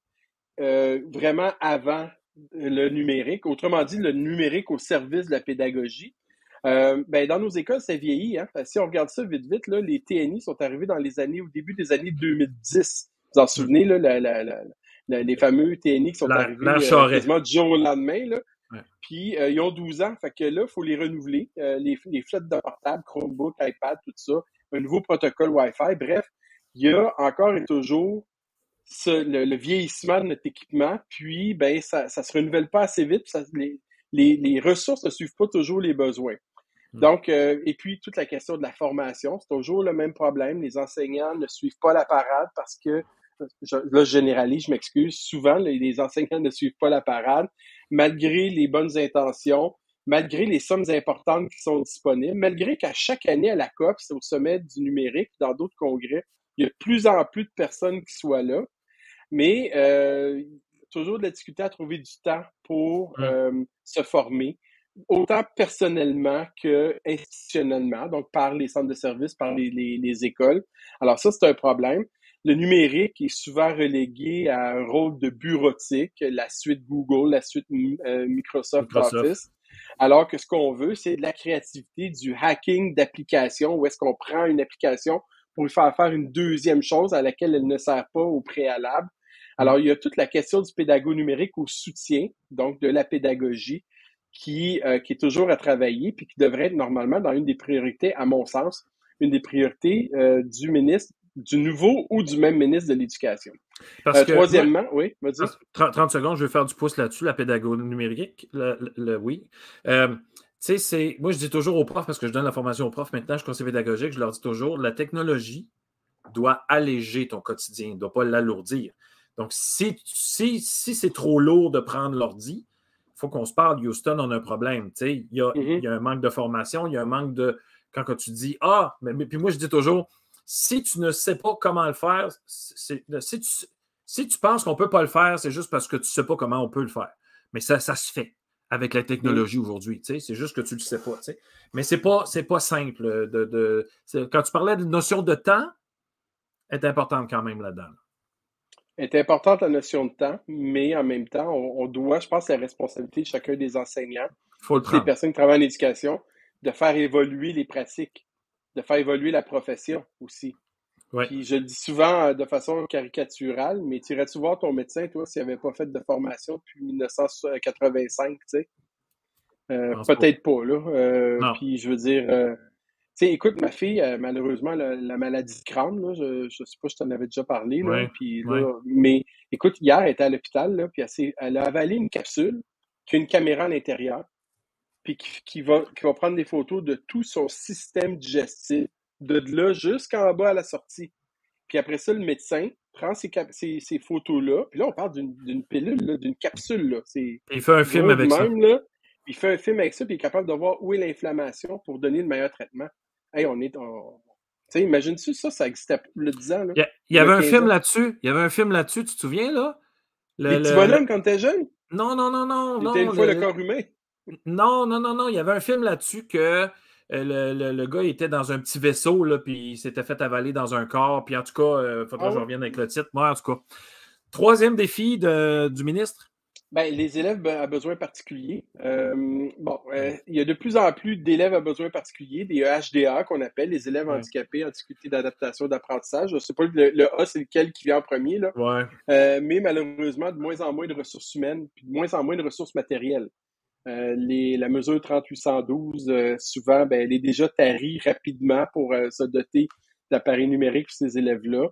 vraiment avant le numérique. Autrement dit, le numérique au service de la pédagogie. Ben, dans nos écoles, c'est vieilli. Hein? Si on regarde ça vite, là, les TNI sont arrivés au début des années 2010. Vous en souvenez, là, les fameux TNI qui sont arrivés quasiment du jour au lendemain. Là. Ouais. Puis, ils ont 12 ans. Fait que là, il faut les renouveler. Les flottes de portables, Chromebook, iPad, tout ça. Un nouveau protocole Wi-Fi. Bref, il y a encore et toujours le vieillissement de notre équipement. Puis, ben, ça se renouvelle pas assez vite. Les ressources ne suivent pas toujours les besoins. Donc, et puis, toute la question de la formation, c'est toujours le même problème. Les enseignants ne suivent pas la parade parce que, là, je généralise, je m'excuse, souvent, les enseignants ne suivent pas la parade, malgré les bonnes intentions, malgré les sommes importantes qui sont disponibles, malgré qu'à chaque année à la COP, c'est au sommet du numérique, dans d'autres congrès, il y a de plus en plus de personnes qui soient là, mais toujours de la difficulté à trouver du temps pour se former, autant personnellement que institutionnellement, donc par les centres de services, par les écoles. Alors ça, c'est un problème. Le numérique est souvent relégué à un rôle de bureautique, la suite Google, la suite Microsoft Office, alors que ce qu'on veut, c'est de la créativité, du hacking d'applications, où est-ce qu'on prend une application pour lui faire une deuxième chose à laquelle elle ne sert pas au préalable. Alors, il y a toute la question du pédago numérique au soutien, donc de la pédagogie, qui est toujours à travailler, puis qui devrait être normalement dans une des priorités, à mon sens, une des priorités du ministre, du nouveau ou du même ministre de l'Éducation. Troisièmement, oui, vas-y. 30 secondes, je vais faire du pouce là-dessus, la pédagogie numérique, oui. Tu sais, moi, je dis toujours aux profs, parce que je donne la formation aux profs maintenant, je suis conseiller pédagogique, je leur dis toujours, la technologie doit alléger ton quotidien, ne doit pas l'alourdir. Donc, si c'est trop lourd de prendre l'ordi, il faut qu'on se parle. Houston, on a un problème. Il y a un manque de formation, il y a un manque de... Quand tu dis, mais puis moi, je dis toujours, si tu ne sais pas comment le faire, si tu penses qu'on ne peut pas le faire, c'est juste parce que tu ne sais pas comment on peut le faire. Mais ça se fait avec la technologie aujourd'hui. C'est juste que tu ne le sais pas. T'sais. Mais ce n'est pas simple. Quand tu parlais de notion de temps, elle est importante quand même là-dedans. Est importante la notion de temps, mais en même temps, on doit, je pense, la responsabilité de chacun des enseignants, des personnes qui travaillent en éducation, de faire évoluer les pratiques, de faire évoluer la profession aussi. Ouais. Puis je le dis souvent de façon caricaturale, mais tu irais-tu voir ton médecin, toi, s'il n'avait pas fait de formation depuis 1985, tu sais? Peut-être pas, là. Puis je veux dire... tu sais, écoute, ma fille, malheureusement, la maladie de crâne, là, je sais pas si je t'en avais déjà parlé, là, ouais, puis là, mais écoute, hier, elle était à l'hôpital, là, puis elle a avalé une capsule qui a une caméra à l'intérieur, puis qui va prendre des photos de tout son système digestif, de là jusqu'en bas à la sortie. Puis après ça, le médecin prend ces photos-là, puis là, on parle d'une pilule, là, d'une capsule, là. Il fait un film avec ça. Là, il fait un film avec ça, puis il est capable de voir où est l'inflammation pour donner le meilleur traitement. Hey, tu sais, imagine-tu ça existait le 10 ans, là. Il y avait un film là-dessus. Il y avait un film là-dessus, tu te souviens, là? Les petits bonhommes quand t'es jeune? Non. C'était une fois le corps humain. Non. Il y avait un film là-dessus que le gars était dans un petit vaisseau, là, puis il s'était fait avaler dans un corps. Puis en tout cas, il faudrait que je revienne avec le titre. Moi, en tout cas. Troisième défi du ministre? Ben, les élèves à besoins particuliers. Il y a de plus en plus d'élèves à besoins particuliers, des HDA qu'on appelle, les élèves handicapés en difficulté d'adaptation d'apprentissage. Je ne sais pas le A, c'est lequel qui vient en premier, là. Ouais. Mais malheureusement, de moins en moins de ressources humaines, puis de moins en moins de ressources matérielles. La mesure 3812, souvent, elle est déjà tarie rapidement pour se doter d'appareils numériques pour ces élèves-là.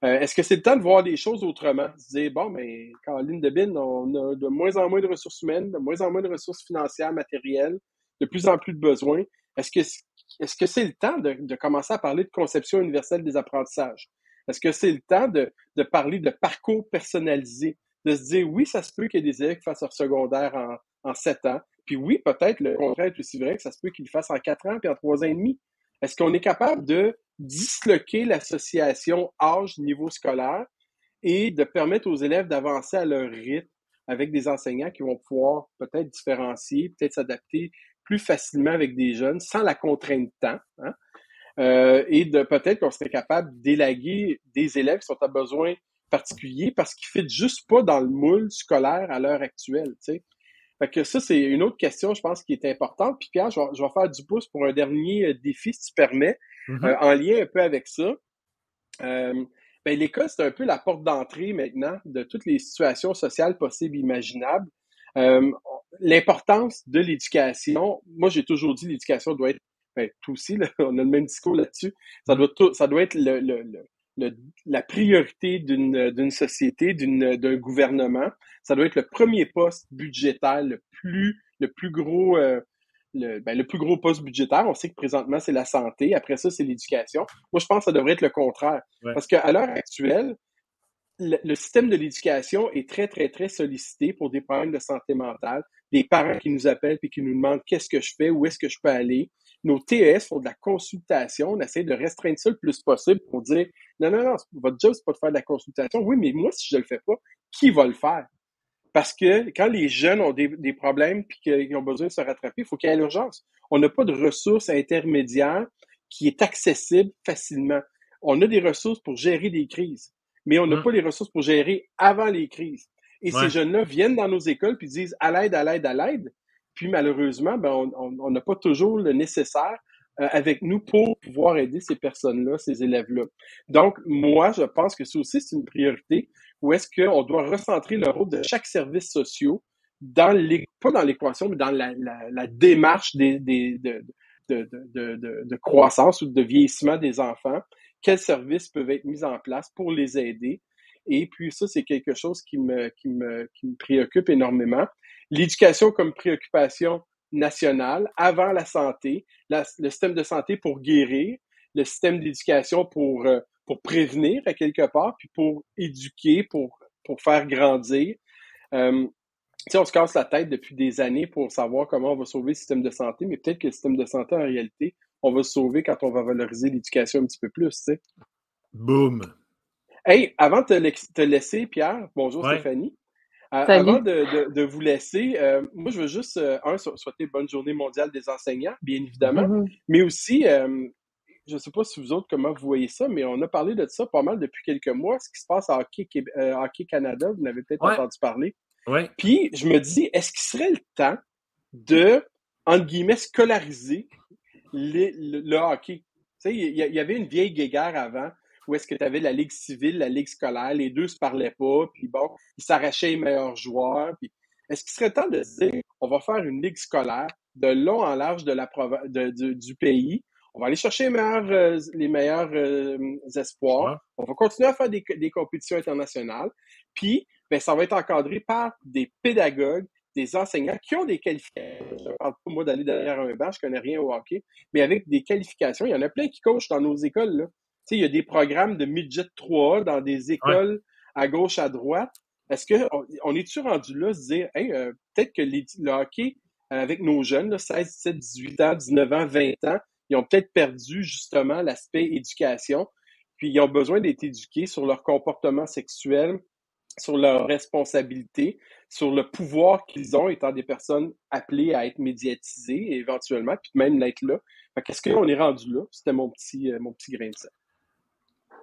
Est-ce que c'est le temps de voir les choses autrement? Se dire, bon, mais Caroline Debine, on a de moins en moins de ressources humaines, de moins en moins de ressources financières, matérielles, de plus en plus de besoins. Est-ce que c'est le temps de commencer à parler de conception universelle des apprentissages? Est-ce que c'est le temps de parler de parcours personnalisé? De se dire, oui, ça se peut qu'il y ait des élèves qui fassent leur secondaire en 7 ans. Puis oui, peut-être, le contraire est aussi vrai que ça se peut qu'ils le fassent en 4 ans puis en 3 ans et demi. Est-ce qu'on est capable de disloquer l'association âge-niveau scolaire et de permettre aux élèves d'avancer à leur rythme avec des enseignants qui vont pouvoir peut-être différencier, peut-être s'adapter plus facilement avec des jeunes sans la contrainte de temps, hein? Et de peut-être qu'on serait capable d'élaguer des élèves qui sont à besoin particuliers parce qu'ils ne fitent juste pas dans le moule scolaire à l'heure actuelle, tu sais. Fait que ça, c'est une autre question, je pense, qui est importante. Puis Pierre, je vais faire du pouce pour un dernier défi, si tu permets, en lien un peu avec ça. L'école, c'est un peu la porte d'entrée maintenant de toutes les situations sociales possibles et imaginables. L'importance de l'éducation, moi, j'ai toujours dit l'éducation doit être, toi aussi, là, on a le même discours là-dessus, ça doit être la priorité d'une société, d'un gouvernement. Ça doit être le premier poste budgétaire, le plus gros poste budgétaire. On sait que présentement, c'est la santé. Après ça, c'est l'éducation. Moi, je pense que ça devrait être le contraire. Ouais. Parce qu'à l'heure actuelle, le système de l'éducation est très, très, très sollicité pour des problèmes de santé mentale. Des parents qui nous appellent et qui nous demandent qu'est-ce que je fais, où est-ce que je peux aller. Nos TES font de la consultation. On essaie de restreindre ça le plus possible pour dire non, votre job, c'est pas de faire de la consultation. Oui, mais moi, si je le fais pas, qui va le faire? Parce que quand les jeunes ont des problèmes et qu'ils ont besoin de se rattraper, il faut qu'il y ait l'urgence. On n'a pas de ressources intermédiaires qui est accessible facilement. On a des ressources pour gérer des crises, mais on n'a pas les ressources pour gérer avant les crises. Et ces jeunes-là viennent dans nos écoles puis disent à l'aide. Puis malheureusement, on n'a pas toujours le nécessaire avec nous pour pouvoir aider ces personnes-là, ces élèves-là. Donc, moi, je pense que c'est une priorité où est-ce qu'on doit recentrer le rôle de chaque service social pas dans l'équation, mais dans la démarche de croissance ou de vieillissement des enfants. Quels services peuvent être mis en place pour les aider? Et puis ça, c'est quelque chose qui me préoccupe énormément. L'éducation comme préoccupation nationale, avant la santé, le système de santé pour guérir, le système d'éducation pour prévenir à quelque part, puis pour éduquer, pour faire grandir. On se casse la tête depuis des années pour savoir comment on va sauver le système de santé, mais peut-être que le système de santé, en réalité, on va se sauver quand on va valoriser l'éducation un petit peu plus, tu sais. Boum! Hey, avant de te laisser, Pierre, bonjour Ouais. Stéphanie. Salut. Avant de vous laisser, moi, je veux juste, souhaiter bonne journée mondiale des enseignants, bien évidemment, mais aussi, je ne sais pas si vous autres, comment vous voyez ça, mais on a parlé de ça pas mal depuis quelques mois, ce qui se passe à Hockey Canada, vous n'avez peut-être entendu parler. Ouais. Puis, je me dis, est-ce qu'il serait le temps de, entre guillemets, scolariser le hockey? Tu sais, il y avait une vieille guéguerre avant, où est-ce que tu avais la ligue civile, la ligue scolaire, les deux se parlaient pas, puis bon, ils s'arrachaient les meilleurs joueurs. Puis est-ce qu'il serait temps de se dire, on va faire une ligue scolaire de long en large du pays, on va aller chercher les meilleurs espoirs, on va continuer à faire des compétitions internationales, puis ben, ça va être encadré par des pédagogues, des enseignants qui ont des qualifications. Je ne parle pas, moi, d'aller derrière un banc, je connais rien au hockey, mais avec des qualifications. Il y en a plein qui coachent dans nos écoles, là. Tu sais, il y a des programmes de midget 3A dans des écoles à gauche, à droite. Est-ce qu'on est-tu rendu là, se dire, hey, peut-être que le hockey, avec nos jeunes, là, 16, 17, 18 ans, 19 ans, 20 ans, ils ont peut-être perdu justement l'aspect éducation, puis ils ont besoin d'être éduqués sur leur comportement sexuel, sur leur responsabilité, sur le pouvoir qu'ils ont étant des personnes appelées à être médiatisées éventuellement, puis même l'être là. Fait qu'est-ce qu'on est rendu là? C'était mon petit grain de sel.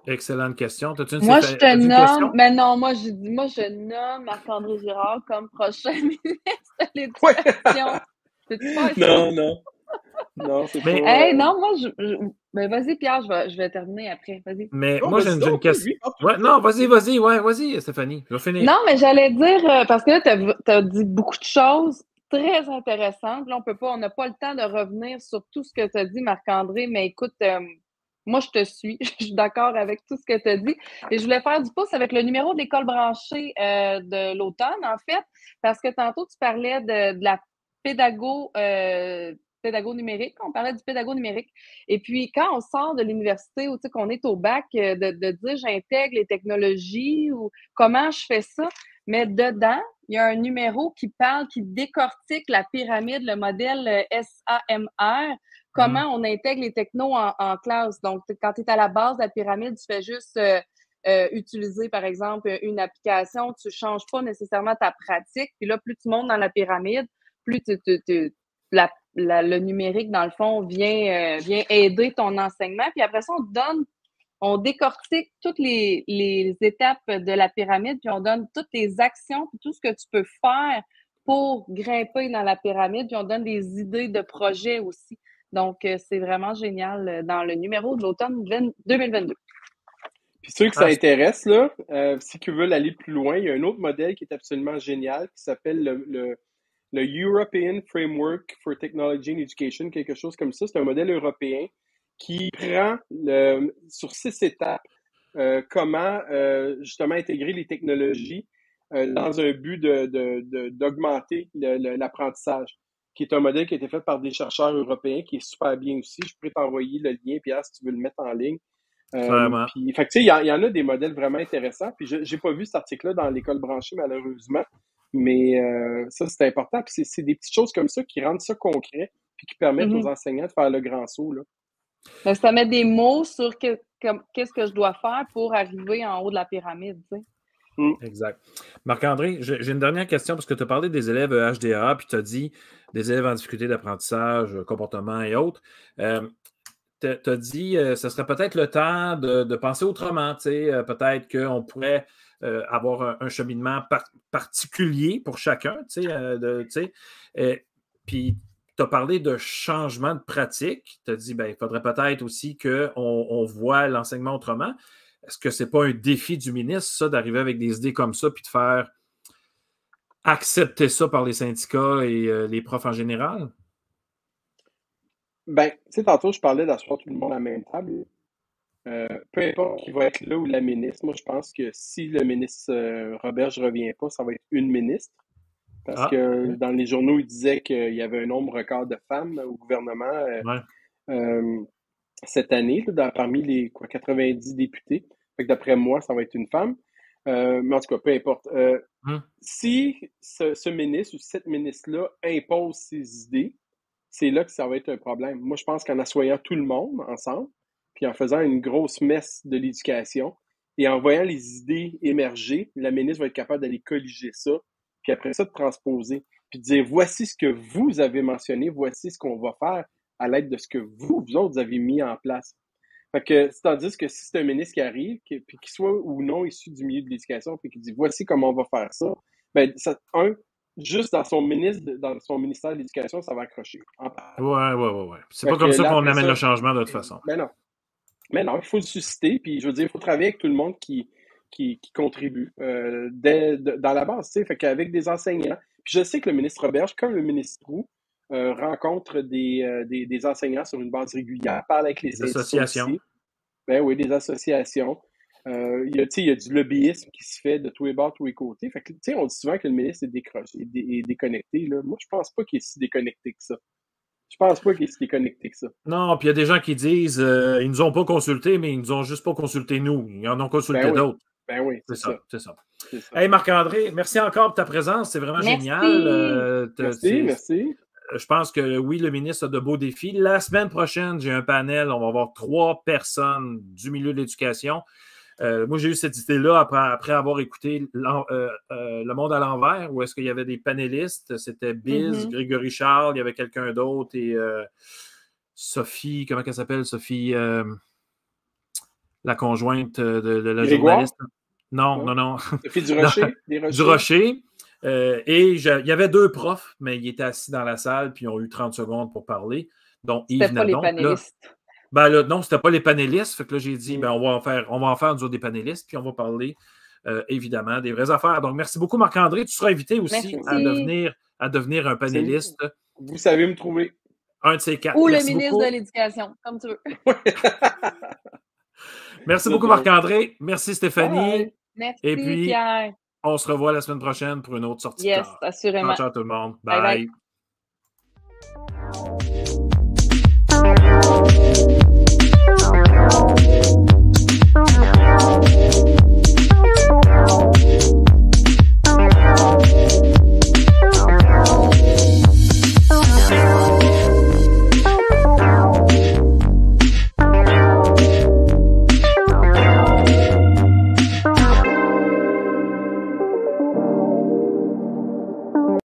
Excellente question. Moi, je te nomme, mais non, moi, je nomme Marc-André Girard comme prochain ministre de l'Éducation. Non, c'est pas... Hey, non, moi, ben, vas-y, Pierre, je vais terminer après. Vas-y. Mais moi, j'ai une question. Non, vas-y, Stéphanie. Je vais finir. Non, mais j'allais dire, parce que là, tu as dit beaucoup de choses très intéressantes. Là, on n'a pas le temps de revenir sur tout ce que tu as dit, Marc-André, mais écoute, moi, je te suis. Je suis d'accord avec tout ce que tu as dit. Et je voulais faire du pouce avec le numéro de l'école branchée de l'automne, en fait, parce que tantôt, tu parlais de la pédago numérique. On parlait du pédago numérique. Et puis, quand on sort de l'université ou qu'on est au bac, de dire j'intègre les technologies ou comment je fais ça, mais dedans, il y a un numéro qui décortique la pyramide, le modèle SAMR, comment on intègre les technos en classe. Donc, quand tu es à la base de la pyramide, tu fais juste utiliser, par exemple, une application, tu ne changes pas nécessairement ta pratique. Puis là, plus tu montes dans la pyramide, plus le numérique, dans le fond, vient aider ton enseignement. Puis après ça, on décortique toutes les étapes de la pyramide, puis on donne toutes les actions, puis tout ce que tu peux faire pour grimper dans la pyramide, puis on donne des idées de projets aussi. Donc, c'est vraiment génial dans le numéro de l'automne 2022. Puis ceux que ça intéresse, là, si tu veulent aller plus loin, il y a un autre modèle qui est absolument génial, qui s'appelle le European Framework for Technology and Education, quelque chose comme ça. C'est un modèle européen qui prend sur 6 étapes comment justement intégrer les technologies dans un but d'augmenter l'apprentissage, qui est un modèle qui a été fait par des chercheurs européens, qui est super bien aussi. Je pourrais t'envoyer le lien, Pierre, si tu veux le mettre en ligne. Puis, fait que, tu sais, il y en a des modèles vraiment intéressants. Puis, j'ai pas vu cet article-là dans l'école branchée, malheureusement. Mais ça, c'est important. Puis, c'est des petites choses comme ça qui rendent ça concret puis qui permettent aux enseignants de faire le grand saut, là. Ben, ça met des mots sur qu'est-ce que je dois faire pour arriver en haut de la pyramide, tu sais. Exact. Marc-André, j'ai une dernière question parce que tu as parlé des élèves HDA, puis tu as dit des élèves en difficulté d'apprentissage, comportement et autres. Tu as dit ce serait peut-être le temps de penser autrement. Peut-être qu'on pourrait avoir un cheminement particulier pour chacun. Puis tu as parlé de changement de pratique. Tu as dit, il faudrait peut-être aussi qu'on voit l'enseignement autrement. Est-ce que ce n'est pas un défi du ministre, ça, d'arriver avec des idées comme ça, puis de faire accepter ça par les syndicats et les profs en général? Tu sais, tantôt, je parlais d'asseoir tout le monde à la même table. Peu importe qui va être là ou la ministre, moi, je pense que si le ministre Roberge ne revient pas, ça va être une ministre. Parce que dans les journaux, il disait qu'il y avait un nombre record de femmes au gouvernement cette année, là, parmi les 90 députés. Fait que d'après moi, ça va être une femme. Mais en tout cas, peu importe. Si ce ministre ou cette ministre-là impose ses idées, c'est là que ça va être un problème. Moi, je pense qu'en assoyant tout le monde ensemble, puis en faisant une grosse messe de l'éducation, et en voyant les idées émerger, la ministre va être capable d'aller colliger ça, puis après ça, de transposer, puis de dire, voici ce que vous avez mentionné, voici ce qu'on va faire à l'aide de ce que vous autres avez mis en place. Fait que, tandis que si c'est un ministre qui arrive, puis qu'il soit ou non issu du milieu de l'éducation, puis qui dit, voici comment on va faire ça, juste dans son ministère de l'Éducation, ça va accrocher. Ouais. C'est pas comme ça qu'on amène le changement de toute façon. Non. Mais non, il faut le susciter, puis je veux dire, il faut travailler avec tout le monde qui contribue dans la base, tu sais, fait qu'avec des enseignants. Puis je sais que le ministre Roberge, comme le ministre Roux, rencontre des enseignants sur une base régulière, parle avec les associations. Aussi. Oui, des associations. Il y a du lobbyisme qui se fait de tous les bords, tous les côtés. Fait que, on dit souvent que le ministre est déconnecté. Là. Moi, je pense pas qu'il est si déconnecté que ça. Je pense pas qu'il est si déconnecté que ça. Non, puis il y a des gens qui disent ils nous ont pas consultés, mais ils nous ont juste pas consulté nous. Ils en ont consulté d'autres. Oui, c'est ça. Hey Marc-André, merci encore pour ta présence. C'est vraiment génial. Merci. Je pense que oui, le ministre a de beaux défis. La semaine prochaine, j'ai un panel. On va avoir 3 personnes du milieu de l'éducation. Moi, j'ai eu cette idée-là après avoir écouté Le Monde à l'envers, où est-ce qu'il y avait des panélistes. C'était Biz, Grégory Charles, il y avait quelqu'un d'autre et Sophie, comment elle s'appelle? Sophie, la conjointe de la journaliste. Non. Sophie Durocher. Durocher. Et il y avait 2 profs, mais ils étaient assis dans la salle puis ils ont eu 30 secondes pour parler. Donc, c'était pas les panélistes. Non, c'était pas les panélistes. Fait que là, j'ai dit, on va en faire nous autres des panélistes, puis on va parler, évidemment, des vraies affaires. Donc, merci beaucoup, Marc-André. Tu seras invité aussi à devenir un panéliste. Vous savez me trouver. Un de ces 4. Ou merci le ministre de l'Éducation, comme tu veux. Merci beaucoup, Marc-André. Merci, Stéphanie. Bye. Merci, et puis, Pierre. On se revoit la semaine prochaine pour une autre sortie. Yes, assurément. Ciao tout le monde. Bye.